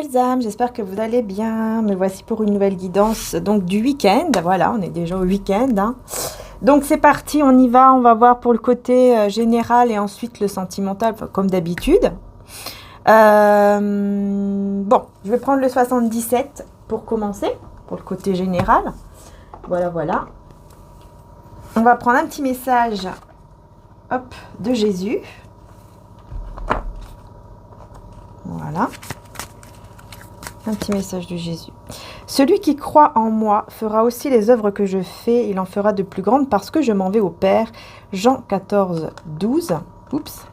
belles âmes, j'espère que vous allez bien. Me voici pour une nouvelle guidance donc du week-end. Voilà, on est déjà au week-end. Hein. Donc c'est parti, on y va. On va voir pour le côté général et ensuite le sentimental, comme d'habitude. Bon, je vais prendre le 77 pour commencer, pour le côté général. Voilà, voilà. On va prendre un petit message hop, de Jésus. Voilà. Un petit message de Jésus. Celui qui croit en moi fera aussi les œuvres que je fais. Il en fera de plus grandes parce que je m'en vais au Père. Jean 14, 12. Oups.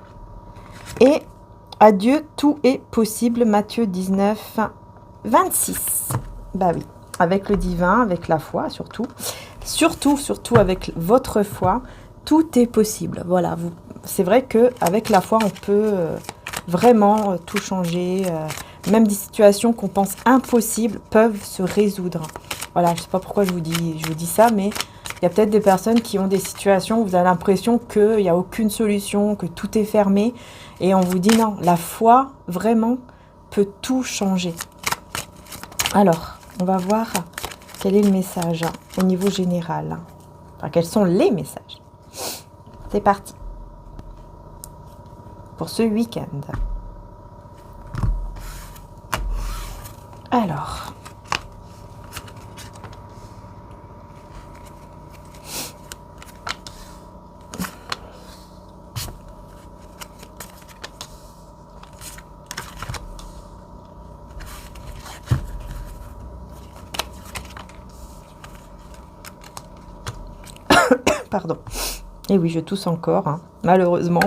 Et à Dieu, tout est possible. Matthieu 19, 26. Bah oui. Avec le divin, avec la foi surtout. Surtout avec votre foi. Tout est possible. Voilà. C'est vrai qu'avec la foi, on peut vraiment tout changer. Même des situations qu'on pense impossibles peuvent se résoudre. Voilà, je ne sais pas pourquoi je vous dis ça, mais il y a peut-être des personnes qui ont des situations où vous avez l'impression qu'il n'y a aucune solution, que tout est fermé. Et on vous dit non, la foi, vraiment, peut tout changer. Alors, on va voir quel est le message au niveau général. Enfin, quels sont les messages. C'est parti. Pour ce week-end. Alors, pardon. Et oui, je tousse encore, hein, malheureusement.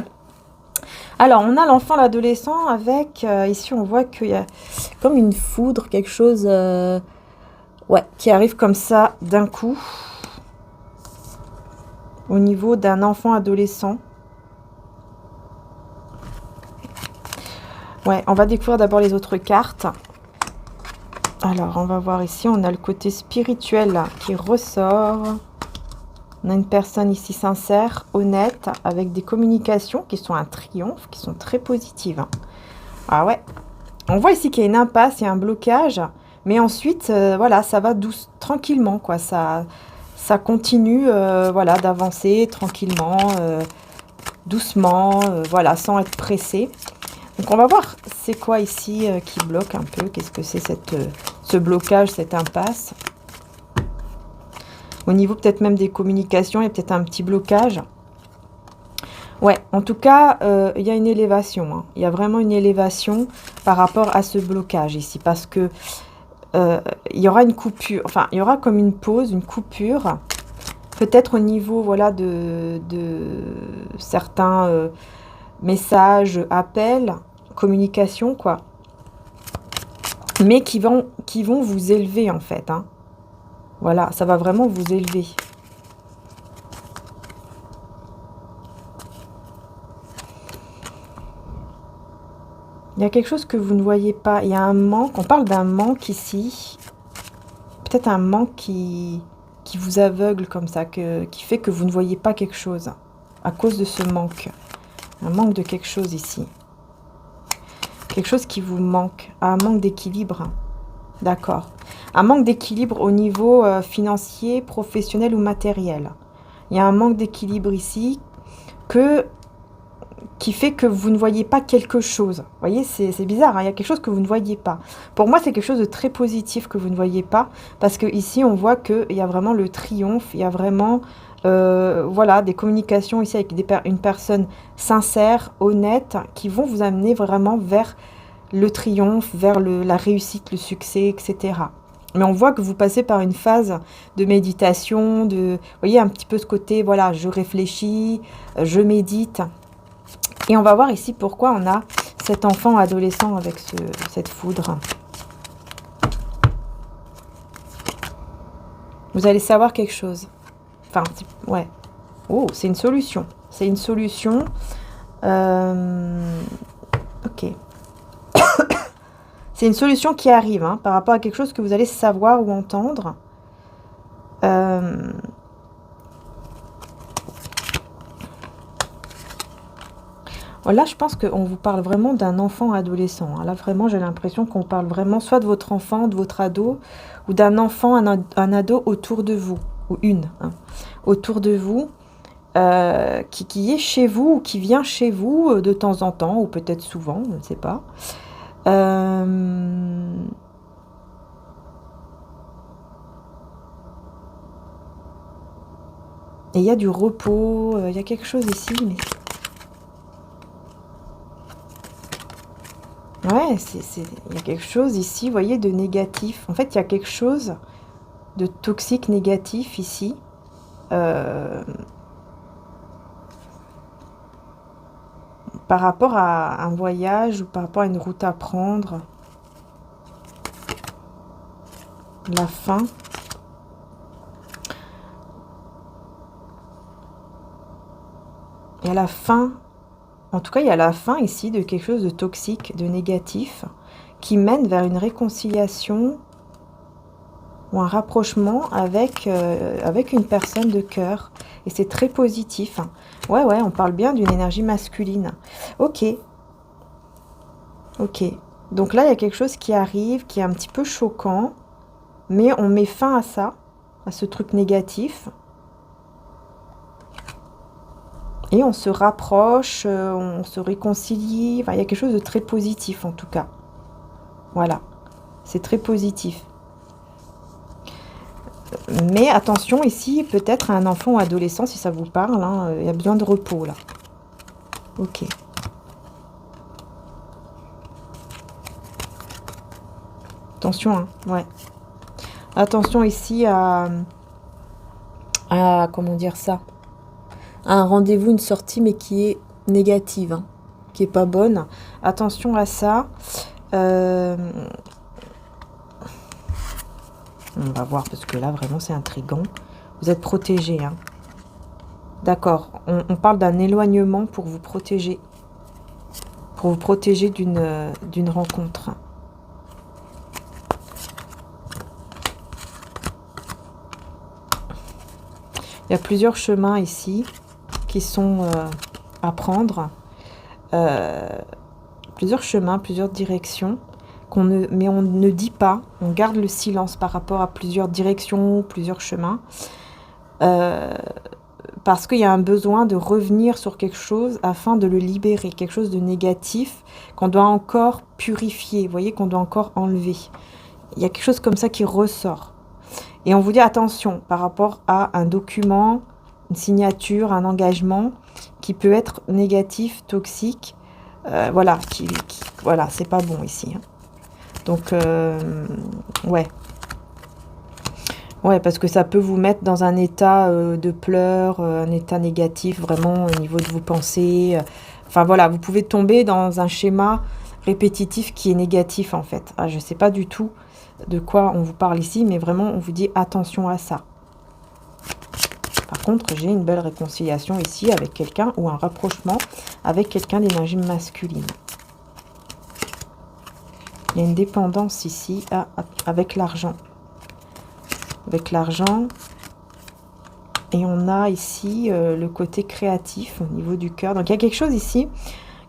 Alors, on a l'enfant, l'adolescent avec, ici on voit qu'il y a comme une foudre, quelque chose ouais, qui arrive comme ça d'un coup. Au niveau d'un enfant adolescent. Ouais, on va découvrir d'abord les autres cartes. Alors, on va voir ici, on a le côté spirituel qui ressort. On a une personne ici sincère, honnête, avec des communications qui sont un triomphe, qui sont très positives. Ah ouais. On voit ici qu'il y a une impasse, il y a un blocage, mais ensuite, voilà, ça va tranquillement, quoi. Ça continue, voilà, d'avancer tranquillement, doucement, voilà, sans être pressé. Donc on va voir, c'est quoi ici qui bloque un peu. Qu'est-ce que c'est ce blocage, cette impasse? Au niveau peut-être même des communications, il y a peut-être un petit blocage. Ouais, en tout cas, il y a une élévation. Hein. Il y a vraiment une élévation par rapport à ce blocage ici. Parce que il y aura une coupure, enfin, il y aura comme une pause, une coupure. Peut-être au niveau, voilà, de certains messages, appels, communications, quoi. Mais qui vont vous élever, en fait, hein. Voilà, ça va vraiment vous élever. Il y a quelque chose que vous ne voyez pas. Il y a un manque. On parle d'un manque ici. Peut-être un manque qui vous aveugle comme ça, qui fait que vous ne voyez pas quelque chose. À cause de ce manque. Un manque de quelque chose ici. Quelque chose qui vous manque. Un manque d'équilibre. D'accord. Un manque d'équilibre au niveau financier, professionnel ou matériel. Il y a un manque d'équilibre ici qui fait que vous ne voyez pas quelque chose. Vous voyez, c'est bizarre, hein, il y a quelque chose que vous ne voyez pas. Pour moi, c'est quelque chose de très positif que vous ne voyez pas, parce que ici, on voit qu'il y a vraiment le triomphe, il y a vraiment voilà, des communications ici avec une personne sincère, honnête, qui vont vous amener vraiment vers le triomphe, vers la réussite, le succès, etc. Mais on voit que vous passez par une phase de méditation, vous voyez, un petit peu ce côté, voilà, je réfléchis, je médite. Et on va voir ici pourquoi on a cet enfant adolescent avec cette foudre. Vous allez savoir quelque chose. Enfin, ouais. Oh, c'est une solution. C'est une solution. Ok. C'est une solution qui arrive hein, par rapport à quelque chose que vous allez savoir ou entendre. Là, je pense qu'on vous parle vraiment d'un enfant adolescent, hein. Là, vraiment, j'ai l'impression qu'on parle vraiment soit de votre enfant, de votre ado, ou d'un enfant, un ado autour de vous, ou une, hein, autour de vous, qui est chez vous, ou qui vient chez vous de temps en temps, ou peut-être souvent, je ne sais pas. Euh, et il y a du repos, il y a quelque chose ici, mais... Ouais, il y a quelque chose ici, vous voyez, de négatif. En fait, il y a quelque chose de toxique, négatif ici. euh, Par rapport à un voyage ou par rapport à une route à prendre. La fin. Et à la fin, en tout cas, il y a la fin ici de quelque chose de toxique, de négatif, qui mène vers une réconciliation ou un rapprochement avec une personne de cœur. Et c'est très positif. Ouais, on parle bien d'une énergie masculine. Ok. Donc là, il y a quelque chose qui arrive, qui est un petit peu choquant, mais on met fin à ça, à ce truc négatif. Et on se rapproche, on se réconcilie. Enfin, il y a quelque chose de très positif en tout cas. Voilà, c'est très positif. Mais attention ici, peut-être à un enfant ou adolescent, si ça vous parle, hein, il y a besoin de repos là. Ok. Attention, hein, ouais. Attention ici comment dire ça, à un rendez-vous, une sortie, mais qui est négative, hein, qui est pas bonne. Attention à ça. On va voir, parce que là, vraiment, c'est intriguant. Vous êtes protégé, hein. D'accord. On parle d'un éloignement pour vous protéger. Pour vous protéger d'une rencontre. Il y a plusieurs chemins ici qui sont à prendre. Plusieurs chemins, plusieurs directions. Mais on ne dit pas, on garde le silence par rapport à plusieurs directions, plusieurs chemins. Parce qu'il y a un besoin de revenir sur quelque chose afin de le libérer, quelque chose de négatif qu'on doit encore purifier, vous voyez, qu'on doit encore enlever. Il y a quelque chose comme ça qui ressort. Et on vous dit attention par rapport à un document, une signature, un engagement qui peut être négatif, toxique. Voilà, voilà, c'est pas bon ici, hein. Donc, ouais. Ouais, parce que ça peut vous mettre dans un état de pleurs, un état négatif vraiment au niveau de vos pensées. Enfin voilà, vous pouvez tomber dans un schéma répétitif qui est négatif en fait. Ah, je ne sais pas du tout de quoi on vous parle ici, mais vraiment on vous dit attention à ça. Par contre, j'ai une belle réconciliation ici avec quelqu'un ou un rapprochement avec quelqu'un d'énergie masculine. Il y a une dépendance ici avec l'argent. Avec l'argent. Et on a ici le côté créatif au niveau du cœur. Donc il y a quelque chose ici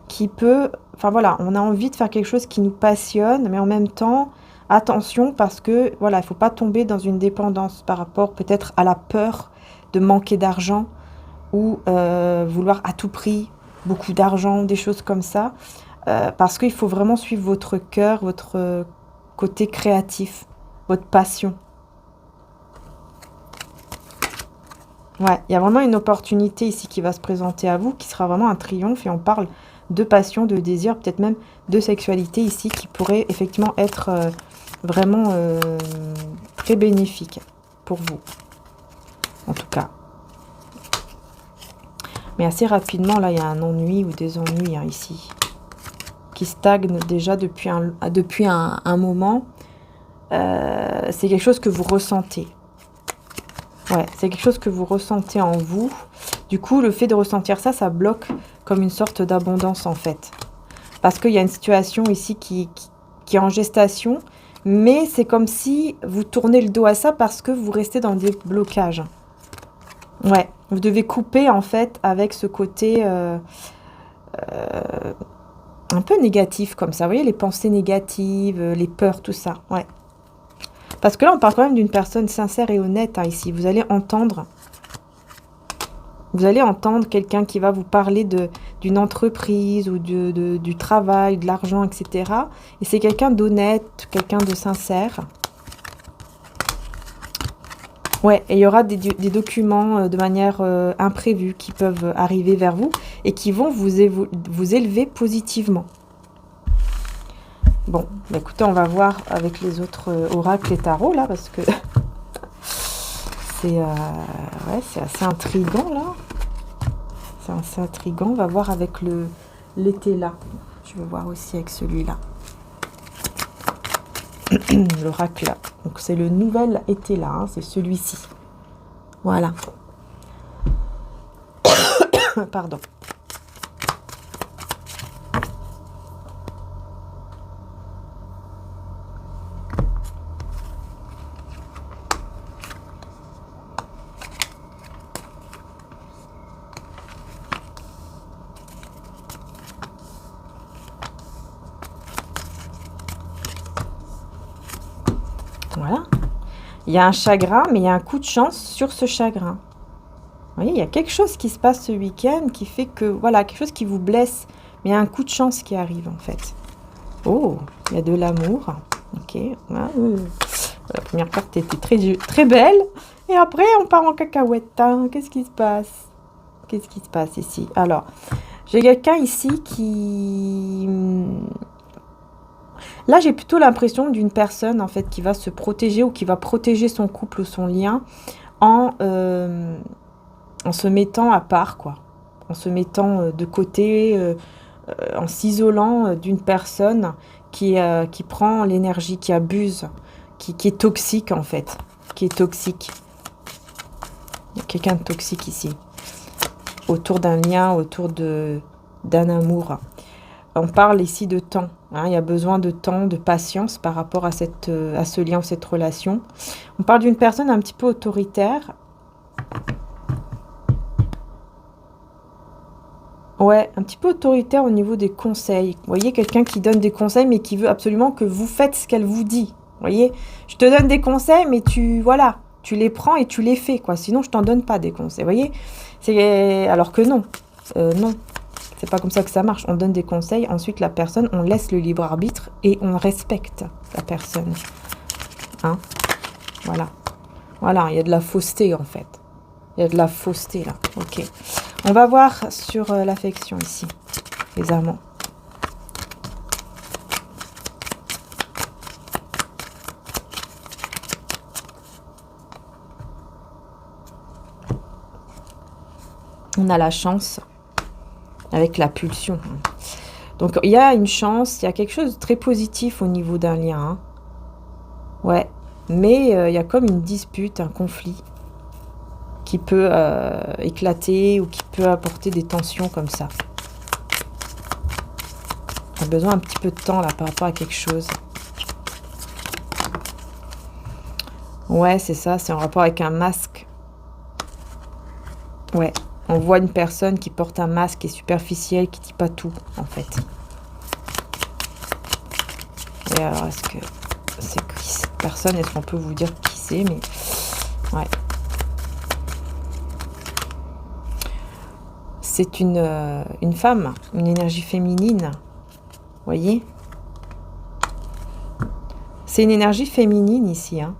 qui peut... Enfin voilà, on a envie de faire quelque chose qui nous passionne, mais en même temps, attention parce que voilà, il ne faut pas tomber dans une dépendance par rapport peut-être à la peur de manquer d'argent ou vouloir à tout prix beaucoup d'argent, des choses comme ça. Parce qu'il faut vraiment suivre votre cœur, votre côté créatif, votre passion. Ouais, il y a vraiment une opportunité ici qui va se présenter à vous, qui sera vraiment un triomphe. Et on parle de passion, de désir, peut-être même de sexualité ici, qui pourrait effectivement être vraiment très bénéfique pour vous. En tout cas. Mais assez rapidement, là, il y a un ennui ou des ennuis hein, ici, qui stagnent déjà depuis un moment. C'est quelque chose que vous ressentez. Ouais, c'est quelque chose que vous ressentez en vous. Du coup, le fait de ressentir ça, ça bloque comme une sorte d'abondance en fait. Parce qu'il y a une situation ici qui est en gestation, mais c'est comme si vous tournez le dos à ça parce que vous restez dans des blocages. Ouais, vous devez couper en fait avec ce côté un peu négatif comme ça. Vous voyez, les pensées négatives, les peurs, tout ça. Ouais. Parce que là, on parle quand même d'une personne sincère et honnête, hein, ici. Vous allez entendre quelqu'un qui va vous parler d'une entreprise ou du travail, de l'argent, etc. Et c'est quelqu'un d'honnête, quelqu'un de sincère. Ouais, et il y aura des documents de manière imprévue qui peuvent arriver vers vous et qui vont vous élever positivement. Bon, bah écoutez, on va voir avec les autres oracles et tarots, là, parce que c'est ouais, c'est assez intriguant, là. C'est assez intriguant. On va voir avec l'été, là. Je vais voir aussi avec celui-là. L'oracle, là. Donc, c'est le nouvel été, là. Hein, c'est celui-ci. Voilà. Pardon. Voilà. Il y a un chagrin, mais il y a un coup de chance sur ce chagrin. Vous voyez, il y a quelque chose qui se passe ce week-end qui fait que, voilà, quelque chose qui vous blesse, mais il y a un coup de chance qui arrive, en fait. Oh, il y a de l'amour. Ok. La première carte était très, très belle. Et après, on part en cacahuète. Hein. Qu'est-ce qui se passe? Qu'est-ce qui se passe ici? Alors, j'ai quelqu'un ici qui... Là, j'ai plutôt l'impression d'une personne, en fait, qui va se protéger ou qui va protéger son couple ou son lien en se mettant à part, quoi. En se mettant de côté, en s'isolant d'une personne qui prend l'énergie, qui abuse, qui est toxique, en fait. Qui est toxique. Il y a quelqu'un de toxique ici. Autour d'un lien, autour d'un amour. On parle ici de temps. Hein, il y a besoin de temps, de patience par rapport à ce lien ou cette relation. On parle d'une personne un petit peu autoritaire. Ouais, un petit peu autoritaire au niveau des conseils. Vous voyez, quelqu'un qui donne des conseils, mais qui veut absolument que vous faites ce qu'elle vous dit. Vous voyez, je te donne des conseils, mais voilà, tu les prends et tu les fais, quoi. Sinon, je t'en donne pas des conseils. Vous voyez, alors que non, non. C'est pas comme ça que ça marche. On donne des conseils, ensuite la personne, on laisse le libre arbitre et on respecte la personne. Hein? Voilà. Voilà, il y a de la fausseté en fait. Il y a de la fausseté là. Ok. On va voir sur l'affection ici, les amants. On a la chance. Avec la pulsion. Donc, il y a une chance, il y a quelque chose de très positif au niveau d'un lien. Hein. Ouais. Mais il y a comme une dispute, un conflit qui peut éclater ou qui peut apporter des tensions comme ça. On a besoin un petit peu de temps là par rapport à quelque chose. Ouais, c'est ça, c'est en rapport avec un masque. Ouais. On voit une personne qui porte un masque qui est superficiel, qui ne dit pas tout, en fait. Et alors, est-ce que c'est qui cette personne? Est-ce qu'on peut vous dire qui c'est? Mais ouais. C'est une femme, une énergie féminine. Vous voyez? C'est une énergie féminine ici, hein,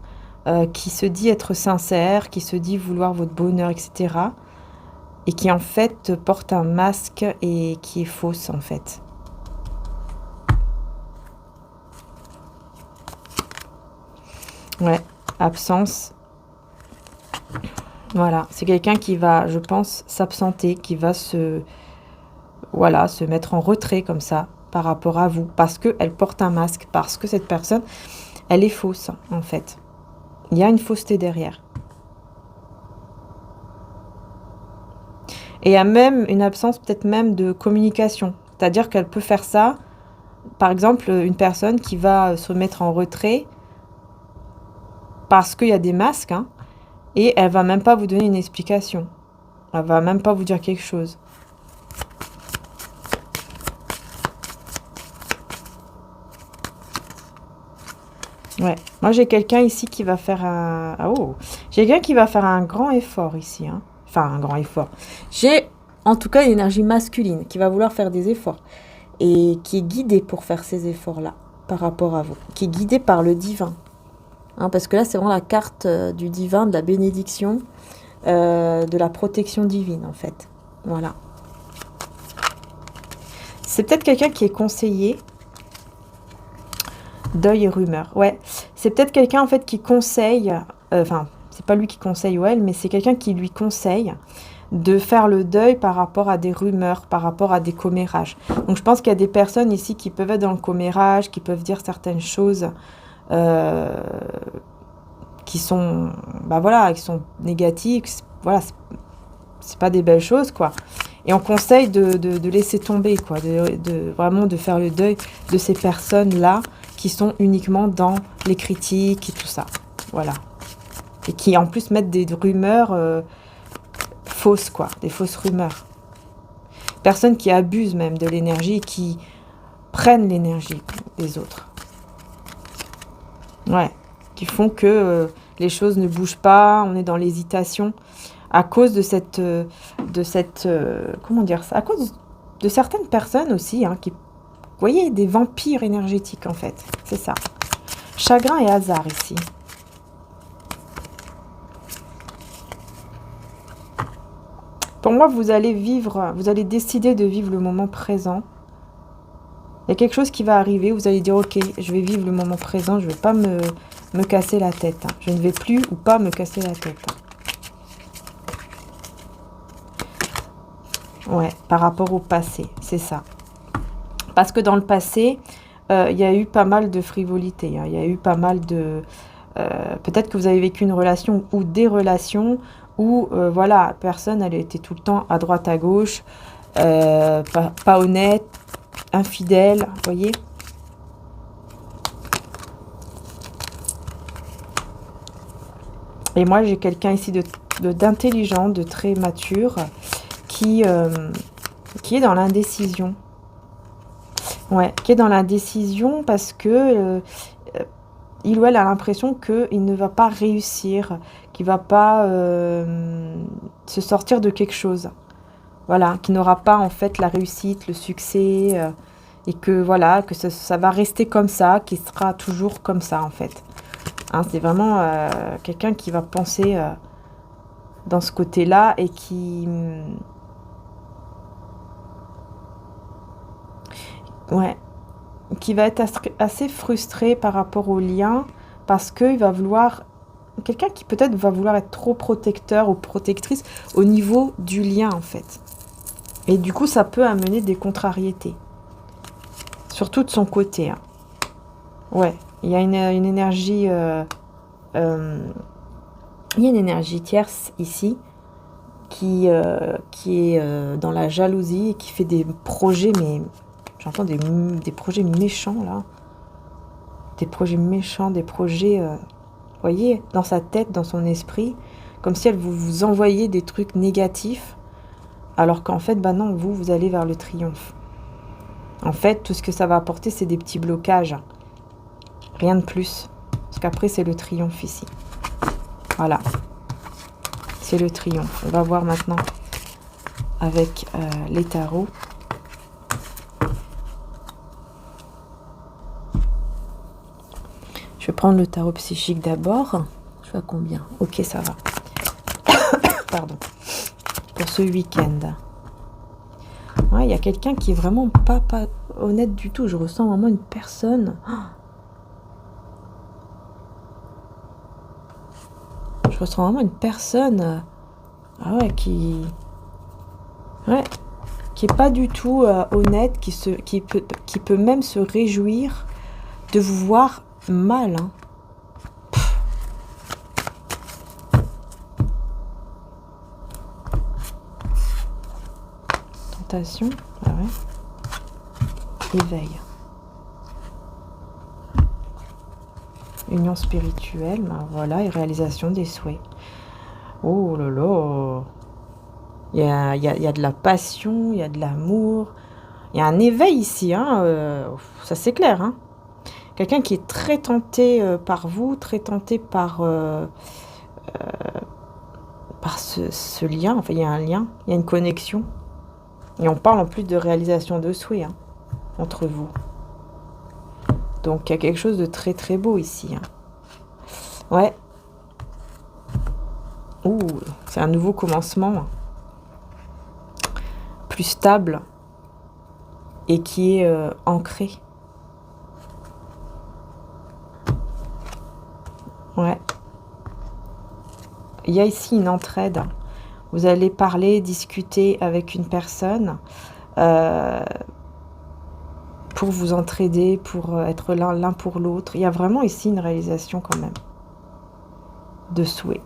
qui se dit être sincère, qui se dit vouloir votre bonheur, etc., et qui en fait porte un masque et qui est fausse en fait. Ouais, absence. Voilà, c'est quelqu'un qui va, je pense, s'absenter, qui va se mettre en retrait comme ça par rapport à vous, parce qu'elle porte un masque, parce que cette personne, elle est fausse en fait. Il y a une fausseté derrière. Et il y a même une absence peut-être même de communication. C'est-à-dire qu'elle peut faire ça, par exemple, une personne qui va se mettre en retrait parce qu'il y a des masques, hein, et elle va même pas vous donner une explication. Elle va même pas vous dire quelque chose. Ouais. Moi, j'ai quelqu'un ici qui va faire un... Ah, oh. J'ai quelqu'un qui va faire un grand effort ici. Hein. Enfin, un grand effort. J'ai, en tout cas, une énergie masculine qui va vouloir faire des efforts. Et qui est guidée pour faire ces efforts-là par rapport à vous. Qui est guidée par le divin. Hein, parce que là, c'est vraiment la carte du divin, de la bénédiction, de la protection divine, en fait. Voilà. C'est peut-être quelqu'un qui est conseillé. Deuil et rumeur. Ouais. C'est peut-être quelqu'un, en fait, qui conseille... Enfin, c'est pas lui qui conseille ou elle, mais c'est quelqu'un qui lui conseille de faire le deuil par rapport à des rumeurs, par rapport à des commérages. Donc, je pense qu'il y a des personnes ici qui peuvent être dans le commérage, qui peuvent dire certaines choses... qui sont, bah voilà, qui sont négatives, voilà, c'est pas des belles choses, quoi. Et on conseille de laisser tomber, quoi, vraiment de faire le deuil de ces personnes-là qui sont uniquement dans les critiques et tout ça, voilà. Et qui, en plus, mettent des rumeurs fausses, quoi, des fausses rumeurs. Personnes qui abusent même de l'énergie et qui prennent l'énergie des autres. Ouais, qui font que les choses ne bougent pas, on est dans l'hésitation à cause de cette comment dire ça, à cause de certaines personnes aussi, hein, qui, vous voyez, des vampires énergétiques en fait, c'est ça. Chagrin et hasard ici. Pour moi, vous allez décider de vivre le moment présent. Il y a quelque chose qui va arriver, vous allez dire, ok, je vais vivre le moment présent, je ne vais pas me casser la tête. Hein. Je ne vais plus ou pas me casser la tête. Hein. Ouais, par rapport au passé, c'est ça. Parce que dans le passé, il y a eu pas mal de frivolité. Hein. Il y a eu pas mal de... peut-être que vous avez vécu une relation ou des relations où, voilà, personne, elle était tout le temps à droite, à gauche, pas honnête, infidèle, vous voyez. Et moi, j'ai quelqu'un ici d'intelligent, de très mature, qui est dans l'indécision. Ouais, qui est dans l'indécision parce que il ou elle a l'impression qu'il ne va pas réussir, qu'il ne va pas se sortir de quelque chose. Voilà, qui n'aura pas en fait la réussite, le succès, et que voilà, que ça va rester comme ça, qui sera toujours comme ça en fait. Hein, c'est vraiment quelqu'un qui va penser dans ce côté-là et qui... ouais, qui va être assez frustré par rapport au lien parce qu'il va vouloir... Quelqu'un qui peut-être va vouloir être trop protecteur ou protectrice au niveau du lien en fait. Et du coup, ça peut amener des contrariétés. Surtout de son côté. Hein. Ouais, il y a une énergie... il y a une énergie tierce ici qui est dans la jalousie et qui fait des projets, mais j'entends des projets méchants là. Des projets méchants, des projets, vous voyez, dans sa tête, dans son esprit, comme si elle vous envoyait des trucs négatifs. Alors qu'en fait, bah non, vous allez vers le triomphe. En fait, tout ce que ça va apporter, c'est des petits blocages. Rien de plus. Parce qu'après, c'est le triomphe ici. Voilà. C'est le triomphe. On va voir maintenant avec les tarots. Je vais prendre le tarot psychique d'abord. Je sais à combien. Ok, ça va. Pardon. Pour ce week-end. Ouais, il y a quelqu'un qui est vraiment pas honnête du tout. Je ressens vraiment une personne. Je ressens vraiment une personne. Ah ouais, qui est pas du tout honnête, qui peut même se réjouir de vous voir mal. Hein. Tentation, ah ouais. Éveil. Union spirituelle, ben voilà, et réalisation des souhaits. Oh là là. Il y a de la passion, il y a de l'amour. Il y a un éveil ici, hein, ça c'est clair. Hein. Quelqu'un qui est très tenté par vous, très tenté par ce lien. Enfin, il y a un lien, il y a une connexion. Et on parle en plus de réalisation de souhaits entre vous. Donc, il y a quelque chose de très très beau ici. Ouais. Ouh, c'est un nouveau commencement. Plus stable. Et qui est ancré. Ouais. Il y a ici une entraide. Vous allez parler, discuter avec une personne pour vous entraider, pour être l'un pour l'autre. Il y a vraiment ici une réalisation quand même de souhait.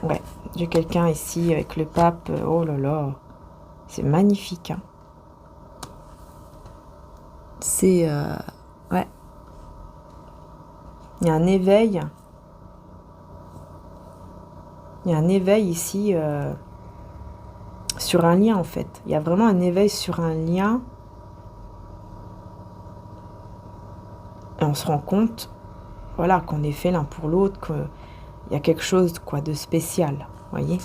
Ouais, j'ai quelqu'un ici avec le pape. Oh là là, c'est magnifique. Hein. C'est... ouais. Il y a un éveil. Il y a un éveil ici sur un lien en fait. Il y a vraiment un éveil sur un lien. Et on se rend compte, voilà, qu'on est fait l'un pour l'autre, qu'il y a quelque chose quoi, de spécial. Vous voyez ?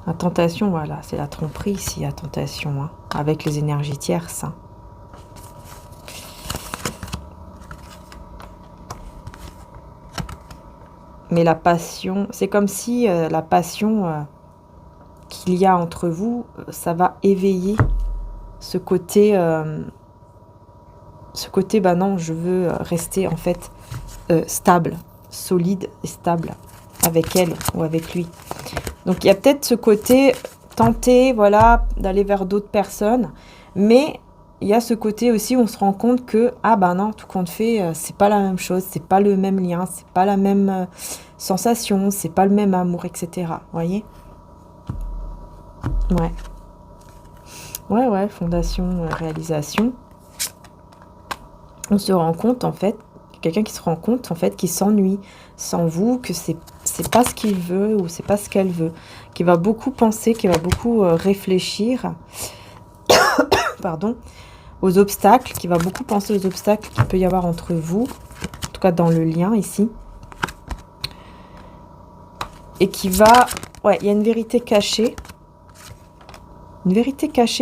La tentation, voilà, c'est la tromperie ici, la tentation, hein, avec les énergies tierces. Hein. Mais la passion, c'est comme si la passion qu'il y a entre vous, ça va éveiller ce côté, bah non, je veux rester en fait stable, solide et stable avec elle ou avec lui. Donc il y a peut-être ce côté tenter, voilà, d'aller vers d'autres personnes, mais il y a ce côté aussi où on se rend compte que ah ben non, tout compte fait, c'est pas la même chose, c'est pas le même lien, c'est pas la même sensation, c'est pas le même amour, etc. Vous voyez ? Ouais. Ouais, fondation, réalisation. On se rend compte en fait, quelqu'un qui se rend compte en fait, qui s'ennuie sans vous, que c'est pas ce qu'il veut ou c'est pas ce qu'elle veut, qui va beaucoup penser, qui va beaucoup réfléchir, pardon, aux obstacles, qui va beaucoup penser aux obstacles qu'il peut y avoir entre vous, en tout cas dans le lien ici, et qui va, ouais, il y a une vérité cachée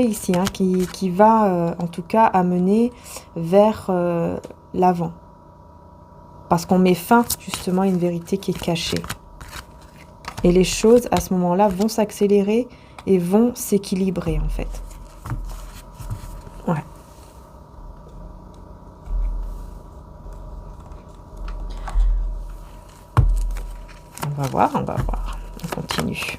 ici, hein, qui va en tout cas amener vers l'avant. Parce qu'on met fin justement à une vérité qui est cachée. Et les choses à ce moment-là vont s'accélérer et vont s'équilibrer en fait. Ouais. On va voir. On continue.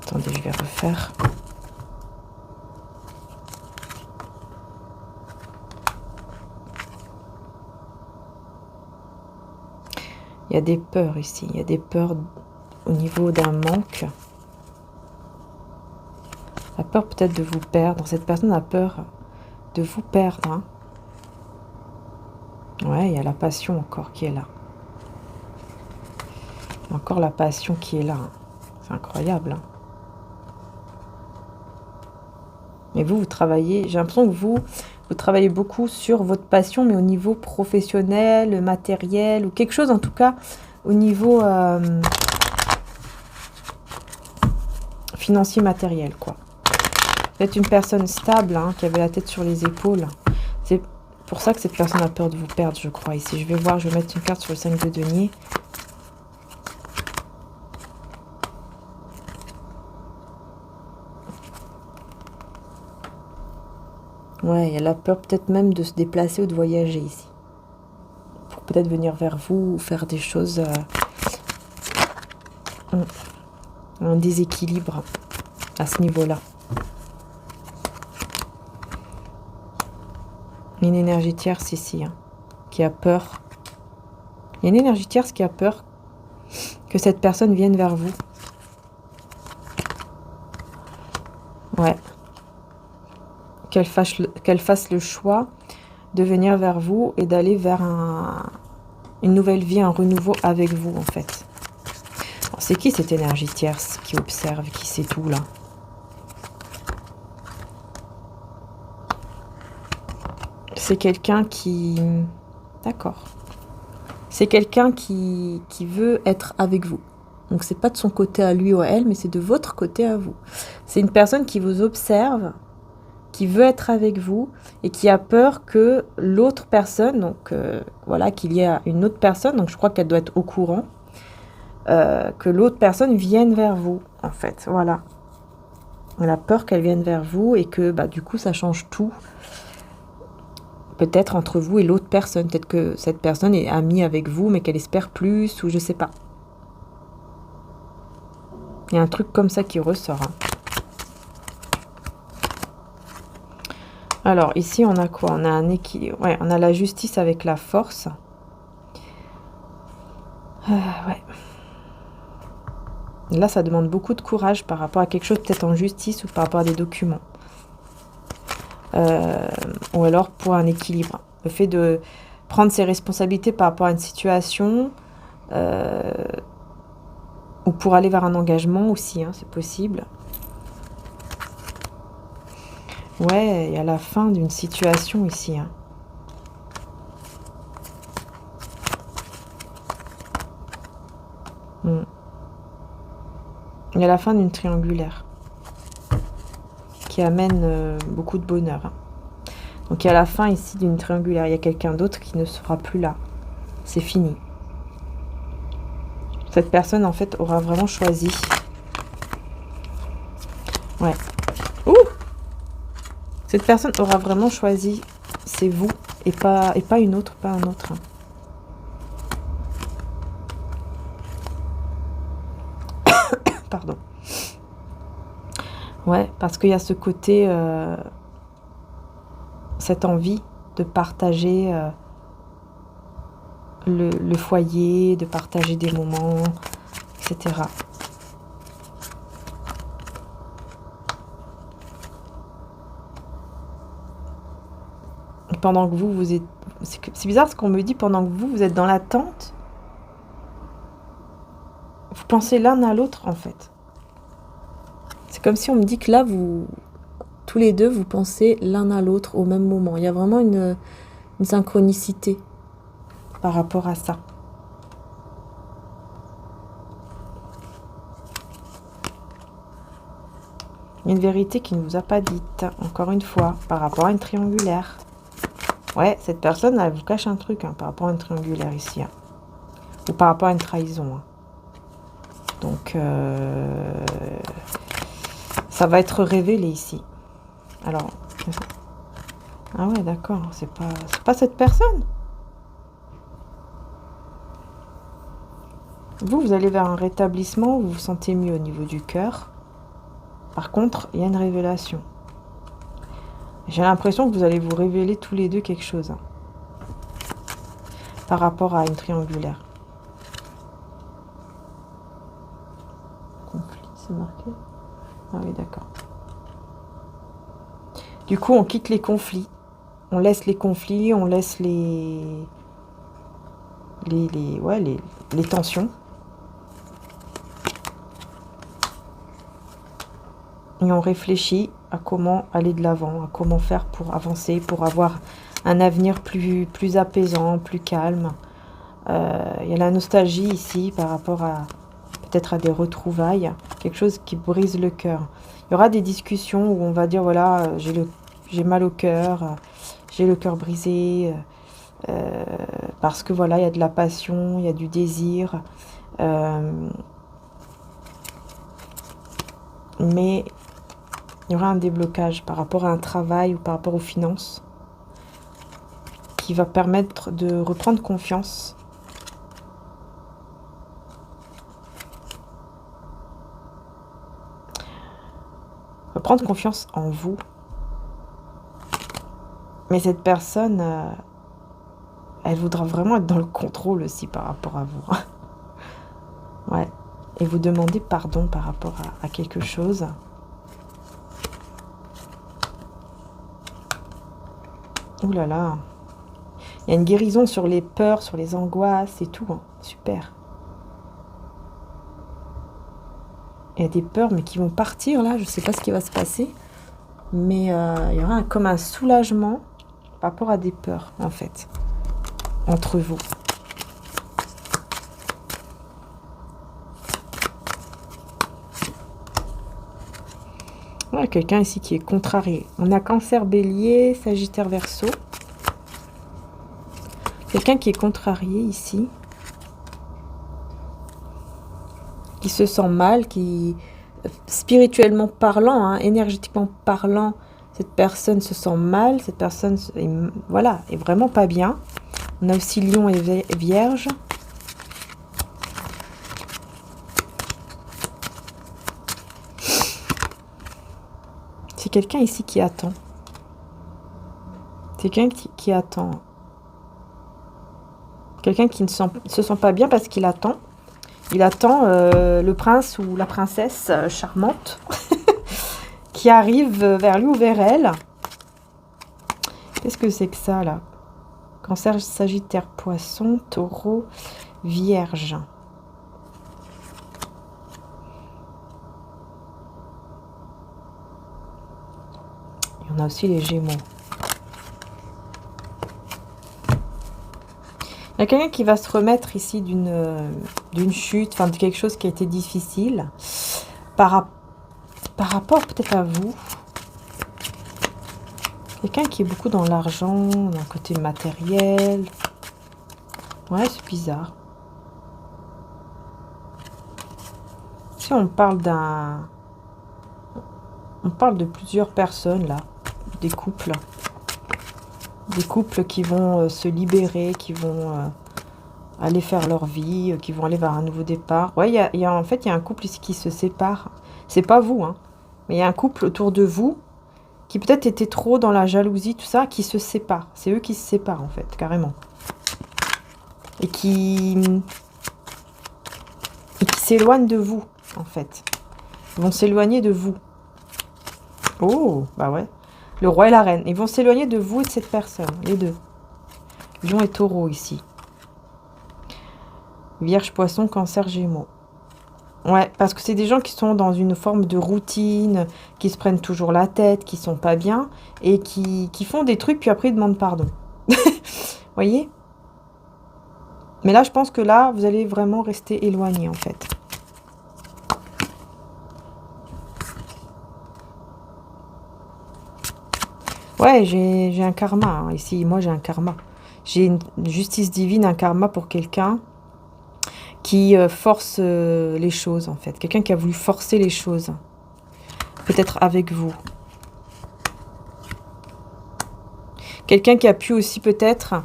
Attendez, je vais refaire. Il y a des peurs ici. Il y a des peurs au niveau d'un manque. La peur peut-être de vous perdre. Cette personne a peur de vous perdre. Hein. Ouais, il y a la passion encore qui est là. Encore la passion qui est là. Hein. C'est incroyable. Hein. Mais vous travaillez, j'ai l'impression que vous travaillez beaucoup sur votre passion, mais au niveau professionnel, matériel, ou quelque chose en tout cas au niveau financier matériel, quoi. Vous êtes une personne stable, hein, qui avait la tête sur les épaules. C'est pour ça que cette personne a peur de vous perdre, je crois. Ici, je vais voir, je vais mettre une carte sur le 5 de denier. Ouais, il y a la peur peut-être même de se déplacer ou de voyager ici. Pour peut-être venir vers vous ou faire des choses... un déséquilibre à ce niveau-là. Il y a une énergie tierce ici, hein, qui a peur. Il y a une énergie tierce qui a peur que cette personne vienne vers vous. Ouais. qu'elle fasse le choix de venir vers vous et d'aller vers une nouvelle vie, un renouveau avec vous, en fait. C'est qui cette énergie tierce qui observe, qui sait tout, là? C'est quelqu'un qui... D'accord. C'est quelqu'un qui veut être avec vous. Donc, c'est pas de son côté à lui ou à elle, mais c'est de votre côté à vous. C'est une personne qui vous observe, qui veut être avec vous et qui a peur que l'autre personne, donc voilà, qu'il y ait une autre personne, donc je crois qu'elle doit être au courant, que l'autre personne vienne vers vous, en fait, voilà. Elle a peur qu'elle vienne vers vous et que bah, du coup ça change tout, peut-être entre vous et l'autre personne, peut-être que cette personne est amie avec vous mais qu'elle espère plus, ou je sais pas. Il y a un truc comme ça qui ressort, hein. Alors, ici, on a quoi? On a un équilibre. Ouais, on a la justice avec la force. Ouais. Là, ça demande beaucoup de courage par rapport à quelque chose, peut-être en justice ou par rapport à des documents. Ou alors pour un équilibre. Le fait de prendre ses responsabilités par rapport à une situation, ou pour aller vers un engagement aussi, hein, c'est possible. Ouais, il y a la fin d'une situation ici, hein. Il y a la fin d'une triangulaire qui amène beaucoup de bonheur, hein. Donc il y a la fin ici d'une triangulaire. Il y a quelqu'un d'autre qui ne sera plus là. C'est fini. Cette personne, en fait, aura vraiment choisi. Ouais. Ouh! Cette personne aura vraiment choisi. C'est vous et pas une autre, pas un autre, hein. Pardon. Ouais, parce qu'il y a ce côté, cette envie de partager le foyer, de partager des moments, etc. Pendant que vous êtes... C'est bizarre ce qu'on me dit, pendant que vous êtes dans l'attente, vous pensez l'un à l'autre, en fait. C'est comme si on me dit que là, tous les deux, vous pensez l'un à l'autre au même moment. Il y a vraiment une synchronicité par rapport à ça. Une vérité qui ne vous a pas dite, encore une fois, par rapport à une triangulaire. Ouais, cette personne, elle vous cache un truc, hein, par rapport à une triangulaire ici, hein. Ou par rapport à une trahison, hein. Donc, ça va être révélé ici. Alors, ah ouais, d'accord, c'est pas cette personne. Vous allez vers un rétablissement, vous vous sentez mieux au niveau du cœur. Par contre, il y a une révélation. J'ai l'impression que vous allez vous révéler tous les deux quelque chose, hein, par rapport à une triangulaire. Conflit, c'est marqué? Ah oui, d'accord. Du coup, on quitte les conflits. On laisse les conflits, on laisse les tensions. Et on réfléchit à comment aller de l'avant, à comment faire pour avancer, pour avoir un avenir plus apaisant, plus calme. Il y a la nostalgie ici par rapport à peut-être à des retrouvailles, quelque chose qui brise le cœur. Il y aura des discussions où on va dire, voilà, j'ai mal au cœur, j'ai le cœur brisé, parce que voilà, il y a de la passion, il y a du désir. Mais il y aura un déblocage par rapport à un travail ou par rapport aux finances qui va permettre de reprendre confiance. Reprendre confiance en vous. Mais cette personne, elle voudra vraiment être dans le contrôle aussi par rapport à vous. Ouais. Et vous demander pardon par rapport à quelque chose. Ouh là là. Il y a une guérison sur les peurs, sur les angoisses et tout. Hein. Super. Il y a des peurs, mais qui vont partir là. Je ne sais pas ce qui va se passer. Mais il y aura comme un soulagement par rapport à des peurs, en fait, entre vous. Voilà, quelqu'un ici qui est contrarié. On a Cancer, Bélier, Sagittaire, Verseau. Quelqu'un qui est contrarié ici. Qui se sent mal, qui, spirituellement parlant, hein, énergétiquement parlant, cette personne se sent mal. Cette personne, voilà, est vraiment pas bien. On a aussi Lion et Vierge. C'est quelqu'un ici qui attend. C'est quelqu'un qui attend. Quelqu'un qui ne se sent pas bien parce qu'il attend. Il attend le prince ou la princesse charmante qui arrive vers lui ou vers elle. Qu'est-ce que c'est que ça, là? Cancer, Sagittaire, Poisson, Taureau, Vierge. Et on a aussi les Gémeaux. Il y a quelqu'un qui va se remettre ici d'une chute, enfin de quelque chose qui a été difficile par rapport peut-être à vous. Quelqu'un qui est beaucoup dans l'argent, dans le côté matériel. Ouais, c'est bizarre. Si on parle on parle de plusieurs personnes là, des couples. Des couples qui vont se libérer, qui vont aller faire leur vie, qui vont aller vers un nouveau départ. Ouais, en fait, il y a un couple ici qui se sépare. C'est pas vous, hein. Mais il y a un couple autour de vous qui peut-être était trop dans la jalousie, tout ça, qui se sépare. C'est eux qui se séparent, en fait, carrément. Et qui s'éloignent de vous, en fait. Ils vont s'éloigner de vous. Oh, bah ouais. Le roi et la reine. Ils vont s'éloigner de vous et de cette personne, les deux. Lion et Taureau ici. Vierge, Poisson, Cancer, Gémeaux. Ouais, parce que c'est des gens qui sont dans une forme de routine, qui se prennent toujours la tête, qui sont pas bien, et qui font des trucs, puis après ils demandent pardon. Voyez? Mais là, je pense que là, vous allez vraiment rester éloigné, en fait. Ouais, j'ai un karma, hein, ici. Moi, j'ai un karma. J'ai une justice divine, un karma pour quelqu'un qui force les choses, en fait. Quelqu'un qui a voulu forcer les choses. Peut-être avec vous. Quelqu'un qui a pu aussi peut-être,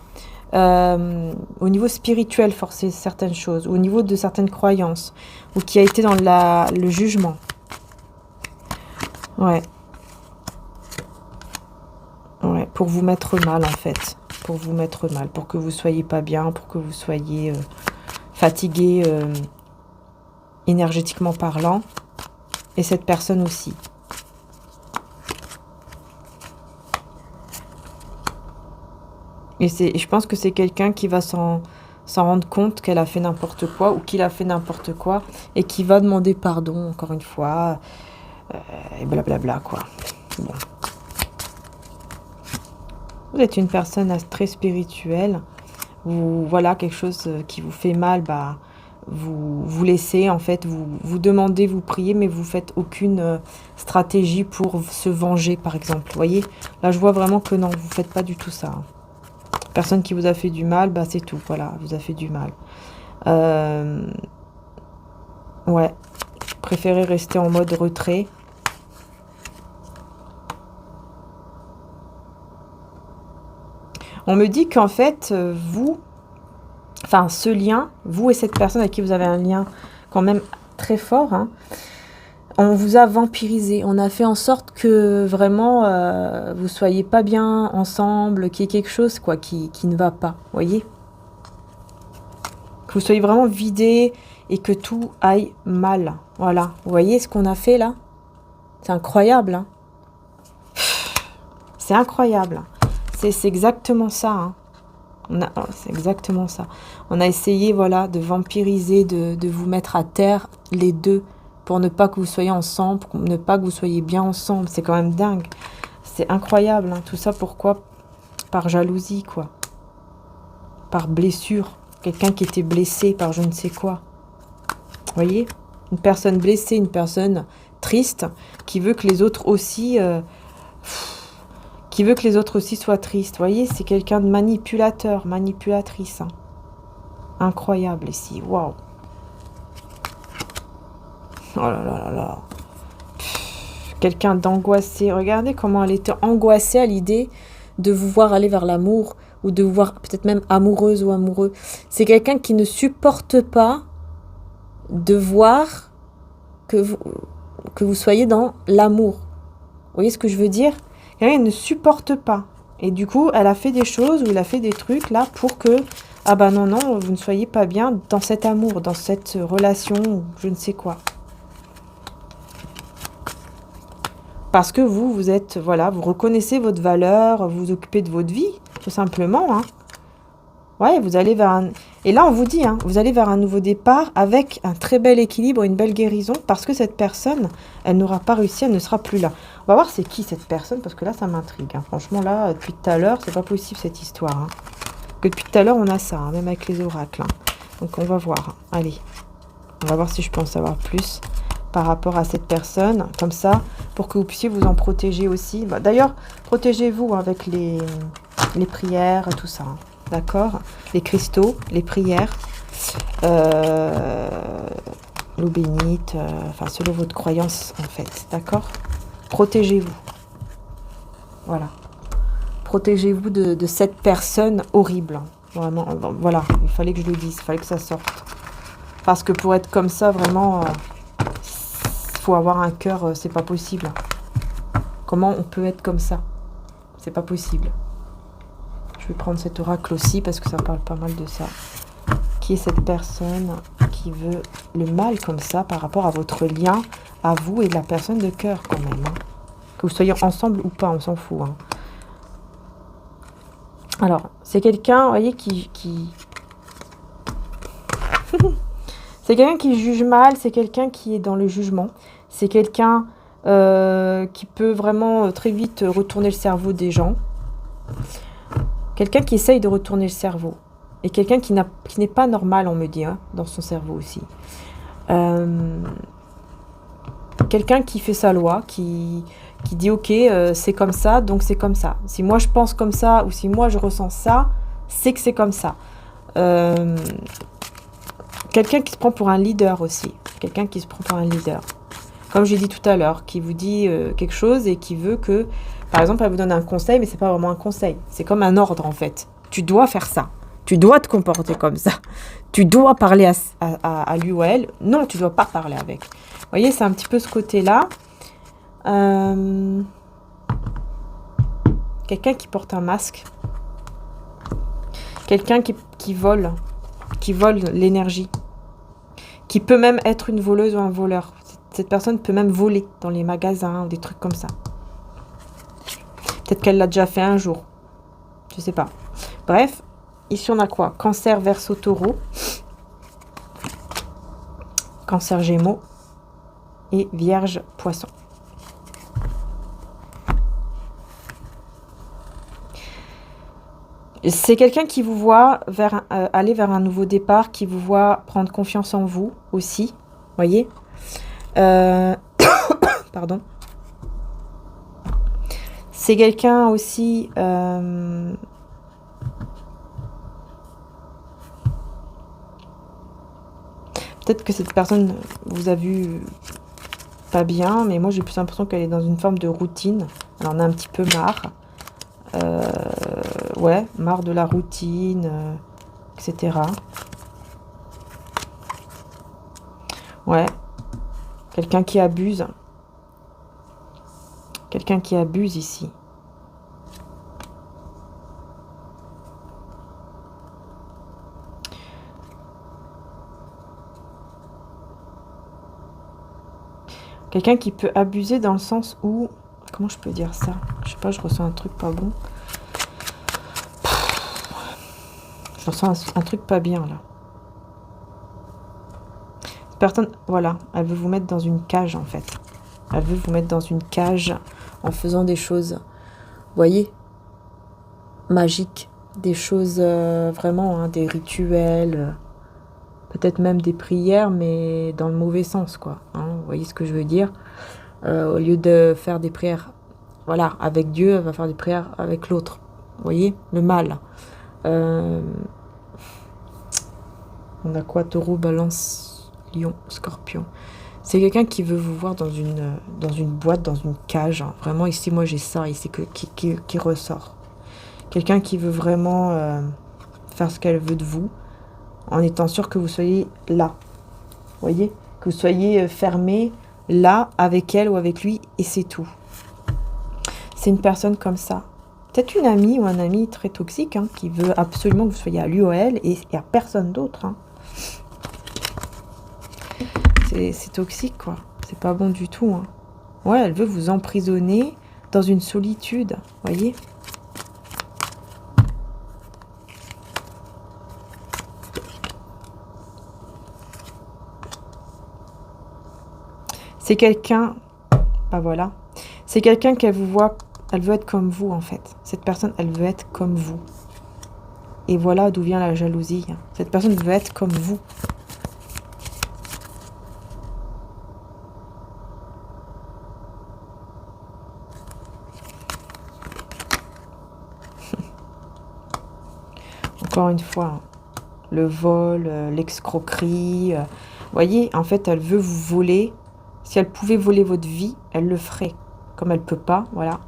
au niveau spirituel, forcer certaines choses. Au niveau de certaines croyances. Ou qui a été dans le jugement. Ouais. Ouais, pour vous mettre mal, en fait. Pour vous mettre mal. Pour que vous soyez pas bien. Pour que vous soyez fatigué énergétiquement parlant. Et cette personne aussi. Et je pense que c'est quelqu'un qui va s'en rendre compte qu'elle a fait n'importe quoi. Ou qu'il a fait n'importe quoi. Et qui va demander pardon, encore une fois. Et blablabla, quoi. Bon. Vous êtes une personne très spirituelle. Voilà, quelque chose qui vous fait mal, bah, vous laissez, en fait, vous demandez, vous priez, mais vous faites aucune stratégie pour se venger, par exemple. Vous voyez, là, je vois vraiment que non, vous faites pas du tout ça. Personne qui vous a fait du mal, bah, c'est tout, voilà, vous a fait du mal. Ouais, préférez rester en mode retrait. On me dit qu'en fait, vous, enfin ce lien, vous et cette personne avec qui vous avez un lien quand même très fort, hein, on vous a vampirisé. On a fait en sorte que vraiment vous soyez pas bien ensemble, qu'il y ait quelque chose quoi, qui ne va pas, voyez? Que vous soyez vraiment vidé et que tout aille mal. Voilà, vous voyez ce qu'on a fait là? C'est incroyable, hein. C'est incroyable. C'est exactement ça, hein. C'est exactement ça. On a essayé, voilà, de vampiriser, de vous mettre à terre les deux pour ne pas que vous soyez ensemble, pour ne pas que vous soyez bien ensemble. C'est quand même dingue. C'est incroyable, hein. Tout ça, pourquoi? Par jalousie, quoi. Par blessure. Quelqu'un qui était blessé par je ne sais quoi. Vous voyez? Une personne blessée, une personne triste, qui veut que les autres aussi... qui veut que les autres aussi soient tristes. Vous voyez, c'est quelqu'un de manipulateur, manipulatrice. Hein. Incroyable ici, waouh. Oh là là là là. Quelqu'un d'angoissé. Regardez comment elle était angoissée à l'idée de vous voir aller vers l'amour ou de vous voir peut-être même amoureuse ou amoureux. C'est quelqu'un qui ne supporte pas de voir que vous soyez dans l'amour. Vous voyez ce que je veux dire? Elle ne supporte pas. Et du coup, elle a fait des choses ou il a fait des trucs là pour que, ah bah non, non, vous ne soyez pas bien dans cet amour, dans cette relation, je ne sais quoi. Parce que vous êtes, voilà, vous reconnaissez votre valeur, vous vous occupez de votre vie, tout simplement. Hein. Ouais, vous allez vers un... Et là, on vous dit, hein, vous allez vers un nouveau départ avec un très bel équilibre, une belle guérison, parce que cette personne, elle n'aura pas réussi, elle ne sera plus là. On va voir c'est qui cette personne, parce que là, ça m'intrigue. Hein. Franchement, là, depuis tout à l'heure, c'est pas possible cette histoire. Hein. Que depuis tout à l'heure, on a ça, hein, même avec les oracles. Hein. Donc, on va voir. Hein. Allez, on va voir si je peux en savoir plus par rapport à cette personne, comme ça, pour que vous puissiez vous en protéger aussi. Bah, d'ailleurs, protégez-vous avec les prières, tout ça. Hein. D'accord? Les cristaux, les prières, l'eau bénite, enfin selon votre croyance en fait, d'accord? Protégez-vous. Voilà. Protégez-vous de cette personne horrible. Vraiment, voilà, il fallait que je le dise, il fallait que ça sorte. Parce que pour être comme ça, vraiment, faut avoir un cœur, c'est pas possible. Comment on peut être comme ça? C'est pas possible. Je vais prendre cet oracle aussi parce que ça parle pas mal de ça. Qui est cette personne qui veut le mal comme ça par rapport à votre lien à vous et la personne de cœur quand même. Hein. Que vous soyez ensemble ou pas, on s'en fout. Hein. Alors, c'est quelqu'un, vous voyez, qui... c'est quelqu'un qui juge mal, c'est quelqu'un qui est dans le jugement. C'est quelqu'un qui peut vraiment très vite retourner le cerveau des gens. Quelqu'un qui essaye de retourner le cerveau. Et quelqu'un qui n'est pas normal, on me dit, hein, dans son cerveau aussi. Quelqu'un qui fait sa loi, qui dit, ok, c'est comme ça, donc c'est comme ça. Si moi je pense comme ça, ou si moi je ressens ça, c'est que c'est comme ça. Quelqu'un qui se prend pour un leader aussi. Quelqu'un qui se prend pour un leader. Comme j'ai dit tout à l'heure, qui vous dit quelque chose et qui veut que... Par exemple, elle vous donne un conseil, mais c'est pas vraiment un conseil. C'est comme un ordre, en fait. Tu dois faire ça. Tu dois te comporter comme ça. Tu dois parler à lui ou à elle. Non, tu dois pas parler avec. Vous voyez, c'est un petit peu ce côté-là. Quelqu'un qui porte un masque. Quelqu'un qui vole. Qui vole l'énergie. Qui peut même être une voleuse ou un voleur. Cette personne peut même voler dans les magasins ou des trucs comme ça. Peut-être qu'elle l'a déjà fait un jour. Je sais pas. Bref, ici on a quoi? Cancer, Verseau, Taureau. Cancer, Gémeaux. Et Vierge, Poisson. C'est quelqu'un qui vous voit aller vers un nouveau départ, qui vous voit prendre confiance en vous aussi. Voyez pardon. C'est quelqu'un aussi... peut-être que cette personne vous a vu pas bien, mais moi j'ai plus l'impression qu'elle est dans une forme de routine. Elle en a un petit peu marre. Ouais, marre de la routine, etc. Ouais. Quelqu'un qui abuse. Quelqu'un qui abuse ici. Quelqu'un qui peut abuser dans le sens où... Comment je peux dire ça? Je sais pas, je ressens un truc pas bon. Je ressens un truc pas bien, là. Cette personne, voilà, elle veut vous mettre dans une cage, en fait. Elle veut vous mettre dans une cage en faisant des choses, vous voyez, magiques. Des choses vraiment, hein, des rituels, peut-être même des prières, mais dans le mauvais sens, quoi. Hein, vous voyez ce que je veux dire? Au lieu de faire des prières, voilà, avec Dieu, elle va faire des prières avec l'autre. Vous voyez? Le mal. On a quoi? Taureau, balance, lion, scorpion. C'est quelqu'un qui veut vous voir dans une boîte, dans une cage. Hein. Vraiment, ici, moi, j'ai ça, ici, qui ressort. Quelqu'un qui veut vraiment faire ce qu'elle veut de vous, en étant sûr que vous soyez là. Vous voyez? Que vous soyez fermé là, avec elle ou avec lui, et c'est tout. C'est une personne comme ça. Peut-être une amie ou un ami très toxique, hein, qui veut absolument que vous soyez à lui ou à elle, et à personne d'autre. Hein. C'est toxique, quoi. C'est pas bon du tout. Hein. Ouais, elle veut vous emprisonner dans une solitude, vous voyez? C'est quelqu'un, bah voilà, c'est quelqu'un qu'elle vous voit, elle veut être comme vous en fait. Cette personne, elle veut être comme vous. Et voilà d'où vient la jalousie. Cette personne veut être comme vous. Encore une fois, le vol, l'escroquerie. Voyez, en fait, elle veut vous voler. Si elle pouvait voler votre vie, elle le ferait. Comme elle peut pas, voilà.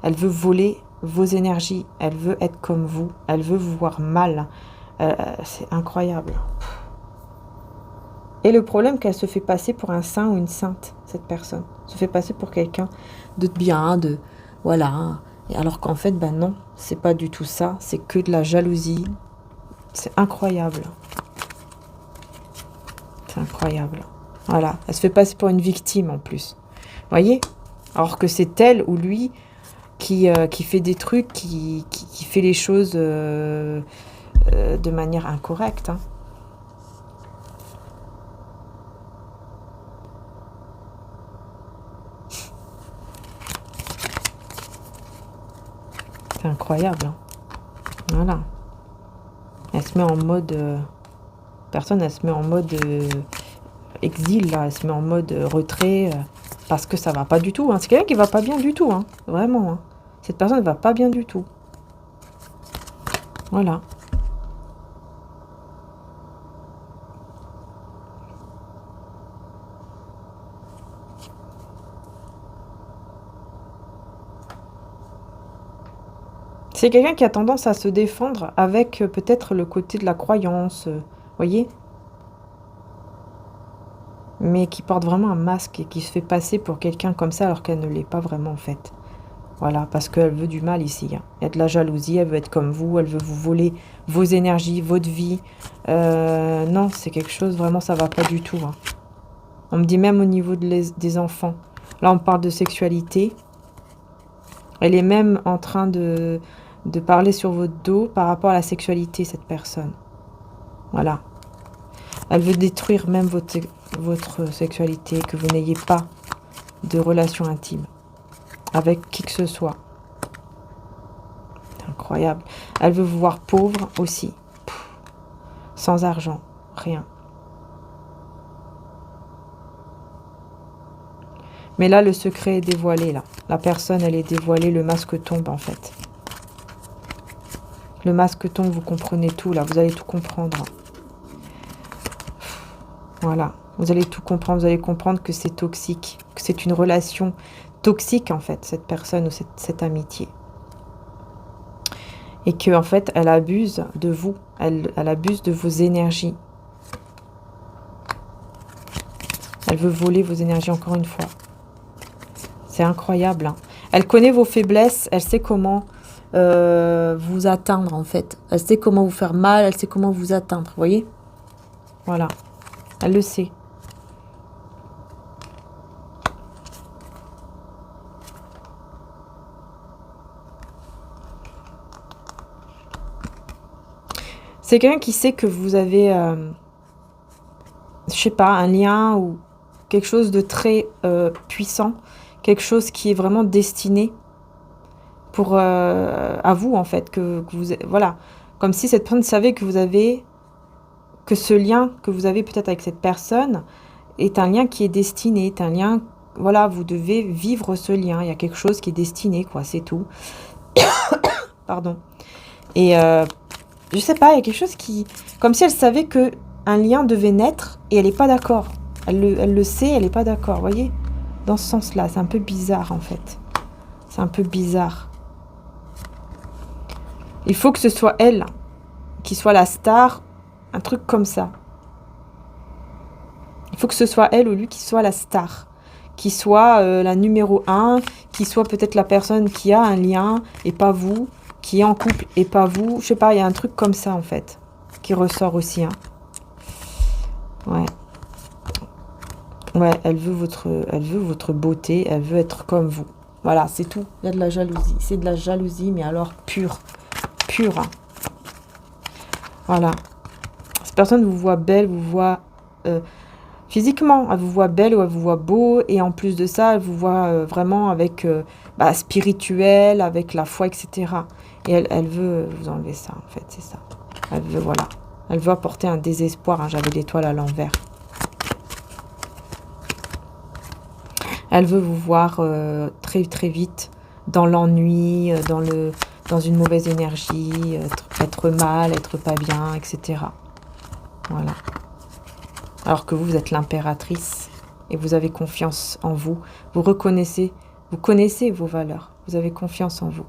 Elle veut voler vos énergies. Elle veut être comme vous. Elle veut vous voir mal. C'est incroyable. Et le problème, qu'elle se fait passer pour un saint ou une sainte, cette personne. Se fait passer pour quelqu'un de bien, de... Voilà. Et alors qu'en fait, ben non, c'est pas du tout ça. C'est que de la jalousie. C'est incroyable. C'est incroyable. Voilà. Elle se fait passer pour une victime en plus. Vous voyez? Alors que c'est elle ou lui qui fait des trucs, qui fait les choses de manière incorrecte. Hein. C'est incroyable. Hein. Voilà. Elle se met en mode... personne, elle se met en mode exil, là. Elle se met en mode retrait, parce que ça va pas du tout. Hein. C'est quelqu'un qui va pas bien du tout. Hein. Vraiment. Hein. Cette personne ne va pas bien du tout. Voilà. C'est quelqu'un qui a tendance à se défendre avec peut-être le côté de la croyance, voyez? Mais qui porte vraiment un masque et qui se fait passer pour quelqu'un comme ça alors qu'elle ne l'est pas vraiment en fait. Voilà, parce qu'elle veut du mal ici. Hein. Il y a de la jalousie, elle veut être comme vous, elle veut vous voler vos énergies, votre vie. Non, c'est quelque chose, vraiment, ça va pas du tout. Hein. On me dit même au niveau des enfants. Là, on parle de sexualité. Elle est même en train de parler sur votre dos par rapport à la sexualité, cette personne. Voilà. Elle veut détruire même votre sexualité, que vous n'ayez pas de relation intime avec qui que ce soit. C'est incroyable. Elle veut vous voir pauvre aussi. Sans argent, rien. Mais là, le secret est dévoilé, là. La personne, elle est dévoilée, le masque tombe, en fait. Le masque tombe, vous comprenez tout, là. Vous allez tout comprendre. Voilà. Vous allez tout comprendre. Vous allez comprendre que c'est toxique. Que c'est une relation toxique, en fait, cette personne ou cette amitié. Et que, en fait, elle abuse de vous. Elle abuse de vos énergies. Elle veut voler vos énergies, encore une fois. C'est incroyable. Hein. Elle connaît vos faiblesses. Elle sait comment vous atteindre, en fait. Elle sait comment vous faire mal. Elle sait comment vous atteindre. Vous voyez? Voilà. Elle le sait. C'est quelqu'un qui sait que vous avez, je sais pas, un lien ou quelque chose de très puissant, quelque chose qui est vraiment destiné pour à vous en fait, que vous, voilà, comme si cette personne savait que vous avez, que ce lien que vous avez peut-être avec cette personne est un lien qui est destiné, est un lien, voilà, vous devez vivre ce lien, il y a quelque chose qui est destiné, quoi, c'est tout. Pardon. Et je sais pas, il y a quelque chose qui, comme si elle savait que un lien devait naître et elle n'est pas d'accord. Elle le sait, elle n'est pas d'accord, vous voyez? Dans ce sens-là, c'est un peu bizarre en fait. C'est un peu bizarre. Il faut que ce soit elle qui soit la star, un truc comme ça. Il faut que ce soit elle ou lui qui soit la star, qui soit la numéro 1, qui soit peut-être la personne qui a un lien et pas vous, qui est en couple et pas vous. Je sais pas, il y a un truc comme ça en fait, qui ressort aussi. Hein. Ouais. Ouais, elle veut votre beauté, elle veut être comme vous. Voilà, c'est tout. Il y a de la jalousie. C'est de la jalousie, mais alors pure. Pure. Hein. Voilà. Cette personne vous voit belle, vous voit physiquement, elle vous voit belle ou elle vous voit beau, et en plus de ça, elle vous voit vraiment avec spirituel, avec la foi, etc. Et elle veut vous enlever ça, en fait, c'est ça. Elle veut, voilà. Elle veut apporter un désespoir. Hein, j'avais l'étoile à l'envers. Elle veut vous voir très très vite dans l'ennui, dans une mauvaise énergie, être mal, être pas bien, etc. Voilà. Alors que vous êtes l'impératrice et vous avez confiance en vous. Vous connaissez vos valeurs. Vous avez confiance en vous.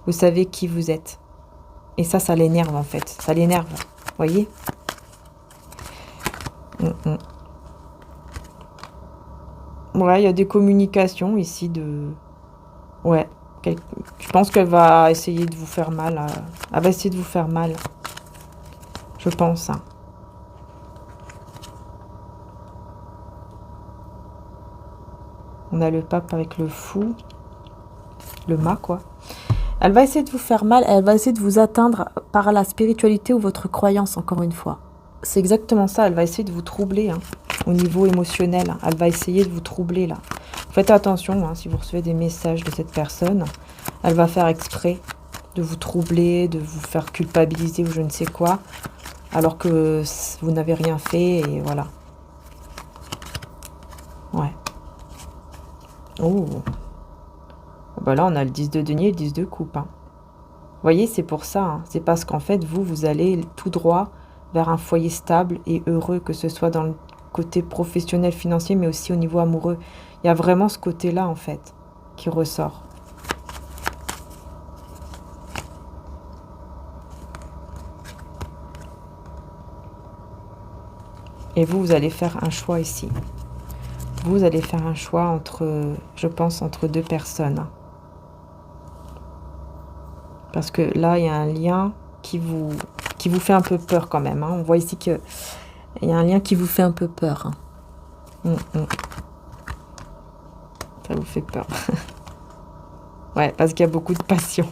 Vous savez qui vous êtes. Et ça l'énerve en fait. Ça l'énerve. Voyez ? Ouais, il y a des communications ici de... Ouais. Je pense qu'elle va essayer de vous faire mal. Elle va essayer de vous faire mal. Je pense. Hein. On a le pape avec le fou. Le mât, quoi. Elle va essayer de vous faire mal. Elle va essayer de vous atteindre par la spiritualité ou votre croyance, encore une fois. C'est exactement ça. Elle va essayer de vous troubler hein, au niveau émotionnel. Elle va essayer de vous troubler, là. Faites attention, hein, si vous recevez des messages de cette personne. Elle va faire exprès de vous troubler, de vous faire culpabiliser ou je ne sais quoi. Alors que vous n'avez rien fait et voilà. Ouais. Oh. Bah là, on a le 10 de denier et le 10 de coupe. Hein. Vous voyez, c'est pour ça. Hein. C'est parce qu'en fait, vous allez tout droit vers un foyer stable et heureux, que ce soit dans le côté professionnel, financier, mais aussi au niveau amoureux. Il y a vraiment ce côté-là, en fait, qui ressort. Et vous allez faire un choix ici. Vous allez faire un choix entre, je pense, entre deux personnes. Parce que là, il y a un lien qui vous fait un peu peur quand même. Hein. On voit ici qu'il y a un lien qui vous fait un peu peur. Hein. Ça vous fait peur. Ouais, parce qu'il y a beaucoup de passion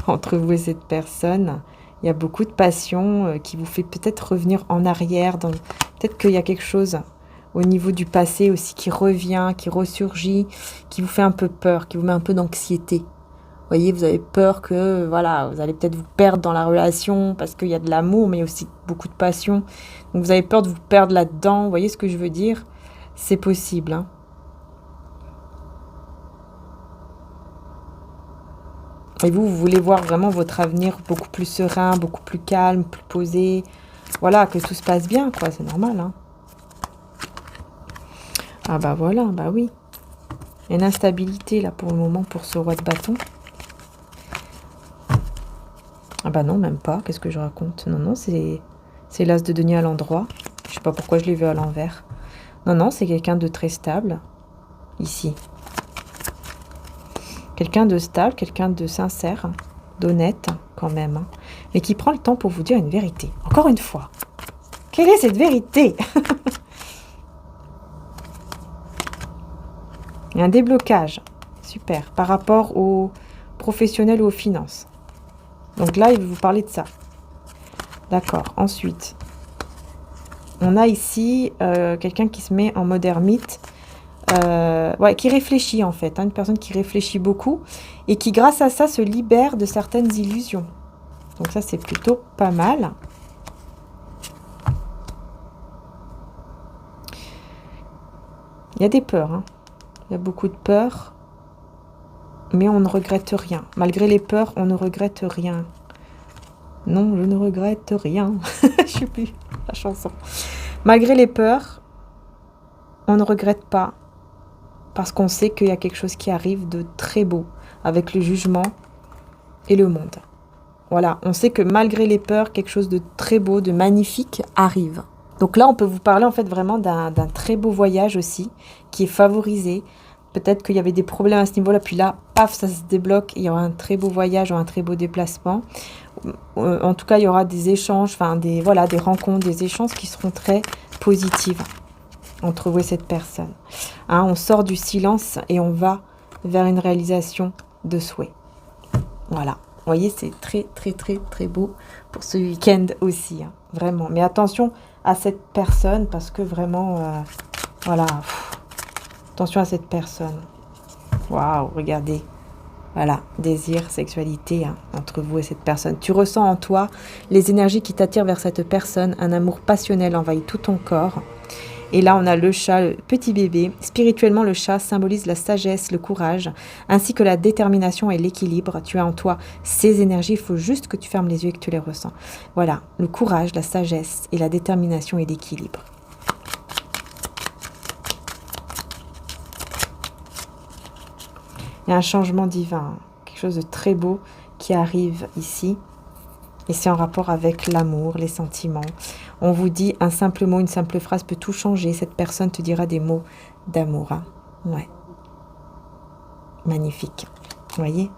entre vous et cette personne. Il y a beaucoup de passion qui vous fait peut-être revenir en arrière. Peut-être qu'il y a quelque chose au niveau du passé aussi qui revient, qui ressurgit, qui vous fait un peu peur, qui vous met un peu d'anxiété. Vous voyez, vous avez peur que, voilà, vous allez peut-être vous perdre dans la relation parce qu'il y a de l'amour, mais aussi beaucoup de passion. Donc vous avez peur de vous perdre là-dedans. Vous voyez ce que je veux dire ? C'est possible, hein. Et vous voulez voir vraiment votre avenir beaucoup plus serein, beaucoup plus calme, plus posé. Voilà, que tout se passe bien, quoi. C'est normal, hein. Ah bah voilà, bah oui. Il y a une instabilité, là, pour le moment, pour ce roi de bâton. Ah bah non, même pas. Qu'est-ce que je raconte? Non, non, c'est l'as de denier à l'endroit. Je sais pas pourquoi je l'ai vu à l'envers. Non, non, c'est quelqu'un de très stable. Ici. Quelqu'un de stable, quelqu'un de sincère, d'honnête, quand même. Hein, mais qui prend le temps pour vous dire une vérité. Encore une fois. Quelle est cette vérité? Il y a un déblocage. Super. Par rapport aux professionnels ou aux finances. Donc là, il va vous parler de ça. D'accord. Ensuite, on a ici quelqu'un qui se met en mode ermite. Ouais, qui réfléchit en fait. Hein, une personne qui réfléchit beaucoup et qui, grâce à ça, se libère de certaines illusions. Donc ça, c'est plutôt pas mal. Il y a des peurs. Hein. Il y a beaucoup de peurs. Mais on ne regrette rien. Malgré les peurs, on ne regrette rien. Non, je ne regrette rien. Je sais plus la chanson. Malgré les peurs, on ne regrette pas. Parce qu'on sait qu'il y a quelque chose qui arrive de très beau. Avec le jugement et le monde. Voilà, on sait que malgré les peurs, quelque chose de très beau, de magnifique arrive. Donc là, on peut vous parler en fait vraiment d'un très beau voyage aussi, qui est favorisé. Peut-être qu'il y avait des problèmes à ce niveau-là, puis là, paf, ça se débloque. Il y aura un très beau voyage ou un très beau déplacement. En tout cas, il y aura des échanges, enfin des rencontres, des échanges qui seront très positifs entre vous et cette personne. Hein, on sort du silence et on va vers une réalisation de souhait. Voilà. Vous voyez, c'est très, très, très, très beau pour ce week-end aussi. Hein, vraiment. Mais attention à cette personne parce que vraiment, voilà. Attention à cette personne. Waouh, regardez. Voilà, désir, sexualité hein, entre vous et cette personne. Tu ressens en toi les énergies qui t'attirent vers cette personne. Un amour passionnel envahit tout ton corps. Et là, on a le chat, le petit bébé. Spirituellement, le chat symbolise la sagesse, le courage, ainsi que la détermination et l'équilibre. Tu as en toi ces énergies. Il faut juste que tu fermes les yeux et que tu les ressens. Voilà, le courage, la sagesse et la détermination et l'équilibre. Il y a un changement divin, quelque chose de très beau qui arrive ici. Et c'est en rapport avec l'amour, les sentiments. On vous dit un simple mot, une simple phrase peut tout changer. Cette personne te dira des mots d'amour. Hein. Ouais. Magnifique. Vous voyez,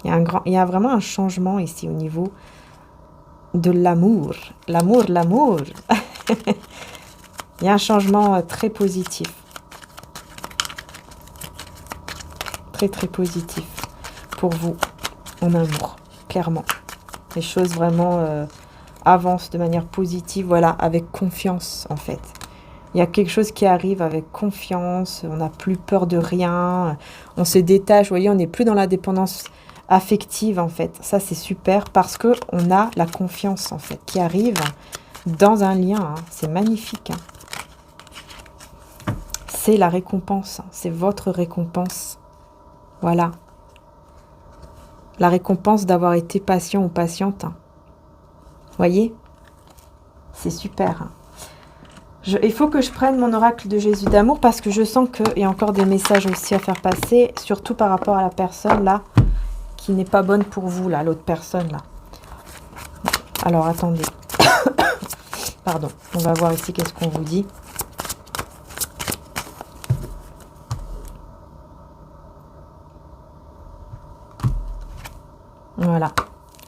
il y a vraiment un changement ici au niveau de l'amour. L'amour, l'amour. Il y a un changement très positif. Très, très positif pour vous en amour, clairement. Les choses vraiment avancent de manière positive, voilà, avec confiance en fait. Il y a quelque chose qui arrive avec confiance, on n'a plus peur de rien, on se détache, vous voyez, on n'est plus dans la dépendance affective en fait. Ça c'est super parce qu'on a la confiance en fait qui arrive dans un lien, hein. C'est magnifique. Hein. C'est la récompense, c'est votre récompense. Voilà. La récompense d'avoir été patient ou patiente. Voyez? C'est super. Il faut que je prenne mon oracle de Jésus d'amour parce que je sens qu'il y a encore des messages aussi à faire passer, surtout par rapport à la personne là, qui n'est pas bonne pour vous, là, l'autre personne là. Alors, attendez. Pardon. On va voir ici qu'est-ce qu'on vous dit. Voilà,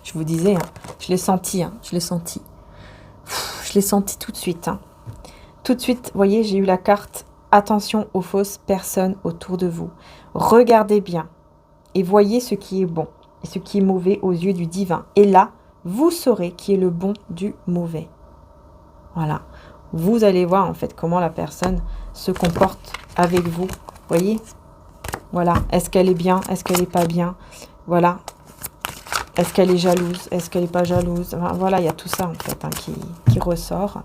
je vous disais, hein, je l'ai senti, hein, je l'ai senti. Je l'ai senti tout de suite. Hein. Tout de suite, vous voyez, j'ai eu la carte « Attention aux fausses personnes autour de vous. Regardez bien et voyez ce qui est bon et ce qui est mauvais aux yeux du divin. Et là, vous saurez qui est le bon du mauvais. » Voilà, vous allez voir en fait comment la personne se comporte avec vous. Vous voyez? Voilà, est-ce qu'elle est bien? Est-ce qu'elle n'est pas bien? Voilà. Est-ce qu'elle est jalouse? Est-ce qu'elle n'est pas jalouse? Enfin, voilà, il y a tout ça en fait hein, qui ressort.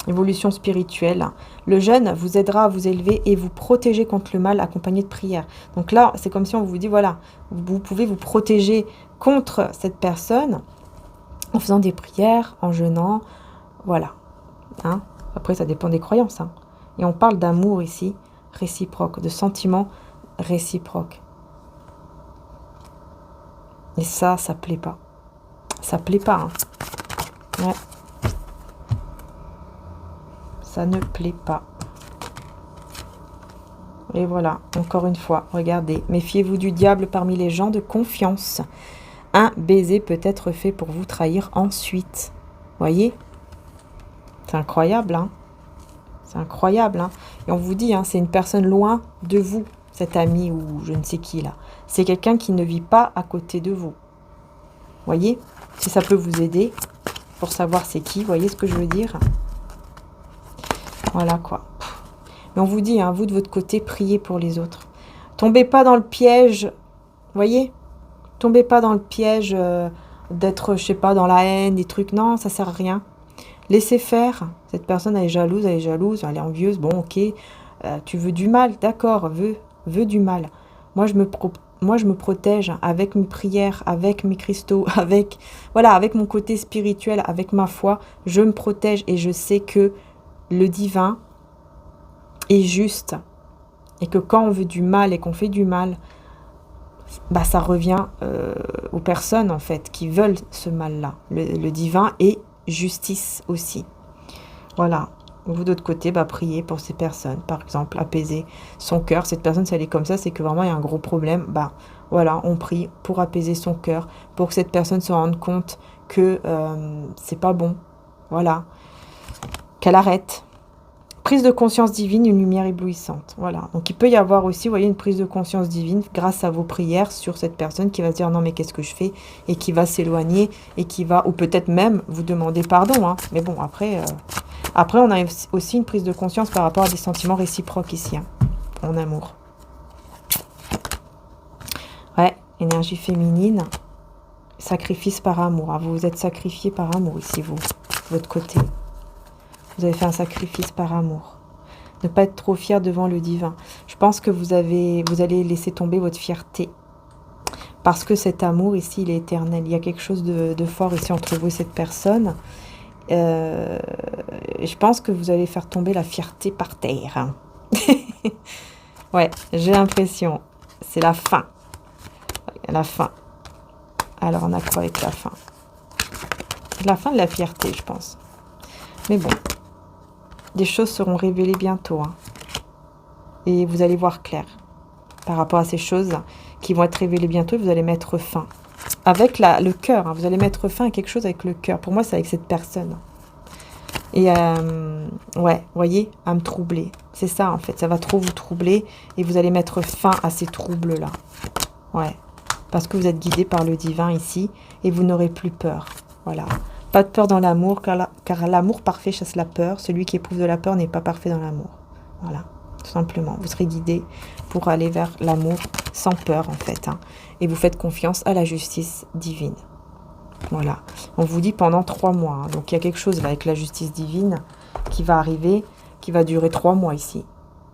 Évolution spirituelle. Le jeûne vous aidera à vous élever et vous protéger contre le mal accompagné de prières. Donc là, c'est comme si on vous dit, voilà, vous pouvez vous protéger contre cette personne en faisant des prières, en jeûnant. Voilà. Hein. Après, ça dépend des croyances. Hein. Et on parle d'amour ici, réciproque, de sentiments réciproque. Et ça plaît pas. Ça plaît pas. Hein. Ouais. Ça ne plaît pas. Et voilà, encore une fois, regardez. Méfiez-vous du diable parmi les gens de confiance. Un baiser peut être fait pour vous trahir ensuite. Voyez? C'est incroyable, hein? C'est incroyable, hein? Et on vous dit, hein, c'est une personne loin de vous. cet ami ou je ne sais qui là. C'est quelqu'un qui ne vit pas à côté de vous. Voyez? Si ça peut vous aider pour savoir c'est qui, voyez ce que je veux dire? Voilà quoi. Mais on vous dit, hein, vous de votre côté, priez pour les autres. Tombez pas dans le piège, voyez? Tombez pas dans le piège d'être, je sais pas, dans la haine, des trucs. Non, ça sert à rien. Laissez faire. Cette personne, elle est jalouse, elle est envieuse. Bon, ok. Tu veux du mal, d'accord, veux du mal. Moi, je me protège avec mes prières, avec mes cristaux, avec mon côté spirituel, avec ma foi. Je me protège et je sais que le divin est juste. Et que quand on veut du mal et qu'on fait du mal, bah, ça revient aux personnes, en fait, qui veulent ce mal-là. Le divin est justice aussi. Voilà. Vous, d'autre côté, bah, priez pour ces personnes. Par exemple, apaiser son cœur. Cette personne, si elle est comme ça, c'est que vraiment, il y a un gros problème. Bah, voilà, on prie pour apaiser son cœur, pour que cette personne se rende compte que c'est pas bon. Voilà. Qu'elle arrête. Prise de conscience divine, une lumière éblouissante. Voilà. Donc, il peut y avoir aussi, vous voyez, une prise de conscience divine grâce à vos prières sur cette personne qui va se dire non, mais qu'est-ce que je fais? Et qui va s'éloigner et qui va, ou peut-être même vous demander pardon. Hein. Mais bon, après, on a aussi une prise de conscience par rapport à des sentiments réciproques ici, hein, en amour. Ouais, énergie féminine, sacrifice par amour. Hein. Vous vous êtes sacrifié par amour ici, vous, de votre côté. Vous avez fait un sacrifice par amour. Ne pas être trop fier devant le divin. Je pense que vous allez laisser tomber votre fierté. Parce que cet amour ici, il est éternel. Il y a quelque chose de fort ici entre vous et cette personne. Et je pense que vous allez faire tomber la fierté par terre. Ouais, j'ai l'impression. C'est la fin. La fin. Alors, on a quoi avec la fin? La fin de la fierté, je pense. Mais bon. Des choses seront révélées bientôt. Hein. Et vous allez voir clair. Par rapport à ces choses qui vont être révélées bientôt, vous allez mettre fin. Avec le cœur. Hein. Vous allez mettre fin à quelque chose avec le cœur. Pour moi, c'est avec cette personne. Et ouais, voyez, à me troubler. C'est ça, en fait. Ça va trop vous troubler. Et vous allez mettre fin à ces troubles-là. Ouais. Parce que vous êtes guidé par le divin ici. Et vous n'aurez plus peur. Voilà. Pas de peur dans l'amour, car l'amour parfait chasse la peur. Celui qui éprouve de la peur n'est pas parfait dans l'amour. Voilà, tout simplement. Vous serez guidé pour aller vers l'amour sans peur, en fait. Hein. Et vous faites confiance à la justice divine. Voilà. On vous dit pendant 3 mois. Hein. Donc, il y a quelque chose là, avec la justice divine qui va arriver, qui va durer 3 mois ici.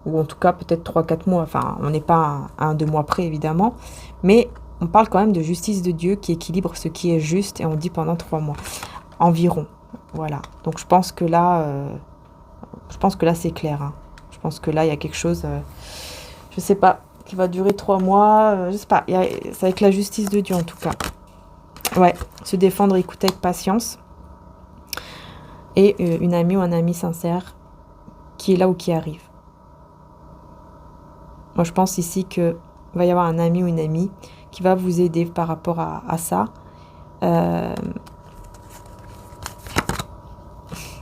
Ou en tout cas, peut-être 3-4 mois. Enfin, on n'est pas à 1-2 mois près, évidemment. Mais on parle quand même de justice de Dieu qui équilibre ce qui est juste. Et on dit pendant 3 mois. Environ, voilà. Donc je pense que là, c'est clair. Hein. Je pense que là, il y a quelque chose, je sais pas, qui va durer 3 mois. Je sais pas. C'est avec la justice de Dieu en tout cas. Ouais, se défendre, écouter avec patience. Et une amie ou un ami sincère qui est là ou qui arrive. Moi, je pense ici que va y avoir un ami ou une amie qui va vous aider par rapport à ça.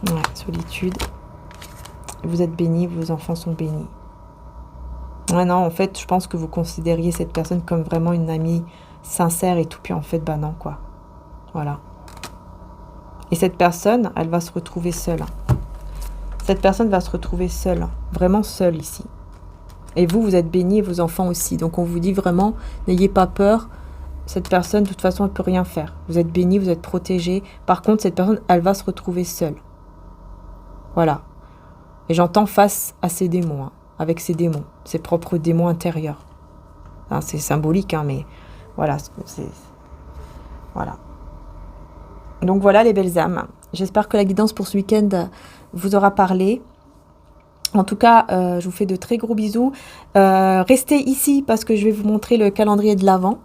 Ouais, solitude. Vous êtes bénis, vos enfants sont bénis. Ouais, non, en fait, je pense que vous considériez cette personne comme vraiment une amie sincère et tout, puis en fait, bah non, quoi. Voilà. Et cette personne, elle va se retrouver seule. Cette personne va se retrouver seule, vraiment seule ici. Et vous, vous êtes bénis et vos enfants aussi. Donc on vous dit vraiment, n'ayez pas peur. Cette personne, de toute façon, elle ne peut rien faire. Vous êtes bénis, vous êtes protégés. Par contre, cette personne, elle va se retrouver seule. Voilà. Et j'entends face à ses démons, hein, avec ses démons, ses propres démons intérieurs. Hein, c'est symbolique, hein, mais voilà. Voilà. Donc voilà les belles âmes. J'espère que la guidance pour ce week-end vous aura parlé. En tout cas, je vous fais de très gros bisous. Restez ici parce que je vais vous montrer le calendrier de l'Avent.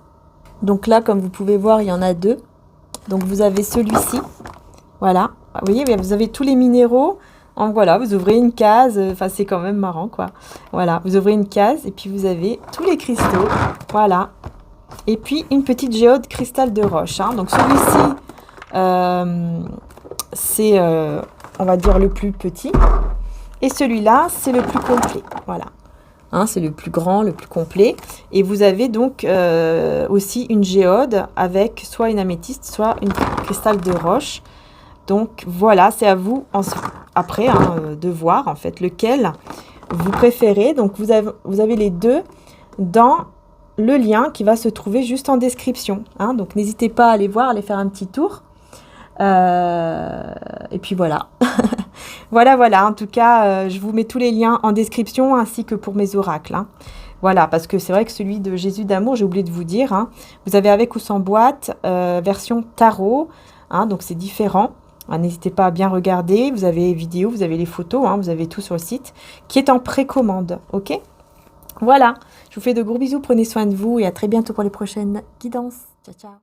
Donc là, comme vous pouvez voir, il y en a 2. Donc vous avez celui-ci. Voilà. Vous voyez, vous avez tous les minéraux. Donc voilà, vous ouvrez une case. Enfin, c'est quand même marrant, quoi. Voilà, vous ouvrez une case et puis vous avez tous les cristaux. Voilà. Et puis une petite géode cristal de roche. Hein. Donc celui-ci, c'est, on va dire, le plus petit. Et celui-là, c'est le plus complet. Voilà. Hein, c'est le plus grand, le plus complet. Et vous avez donc aussi une géode avec soit une améthyste, soit une cristal de roche. Donc voilà, c'est à vous après de voir en fait lequel vous préférez. Donc vous avez les deux dans le lien qui va se trouver juste en description. Hein. Donc n'hésitez pas à aller voir, aller faire un petit tour. Et puis voilà. Voilà. En tout cas, je vous mets tous les liens en description ainsi que pour mes oracles. Hein. Voilà, parce que c'est vrai que celui de Jésus d'amour, j'ai oublié de vous dire. Hein, vous avez avec ou sans boîte, version tarot. Hein, donc c'est différent. Hein, n'hésitez pas à bien regarder. Vous avez les vidéos, vous avez les photos. Hein, vous avez tout sur le site qui est en précommande. Ok ? Voilà. Je vous fais de gros bisous. Prenez soin de vous et à très bientôt pour les prochaines guidances. Ciao, ciao.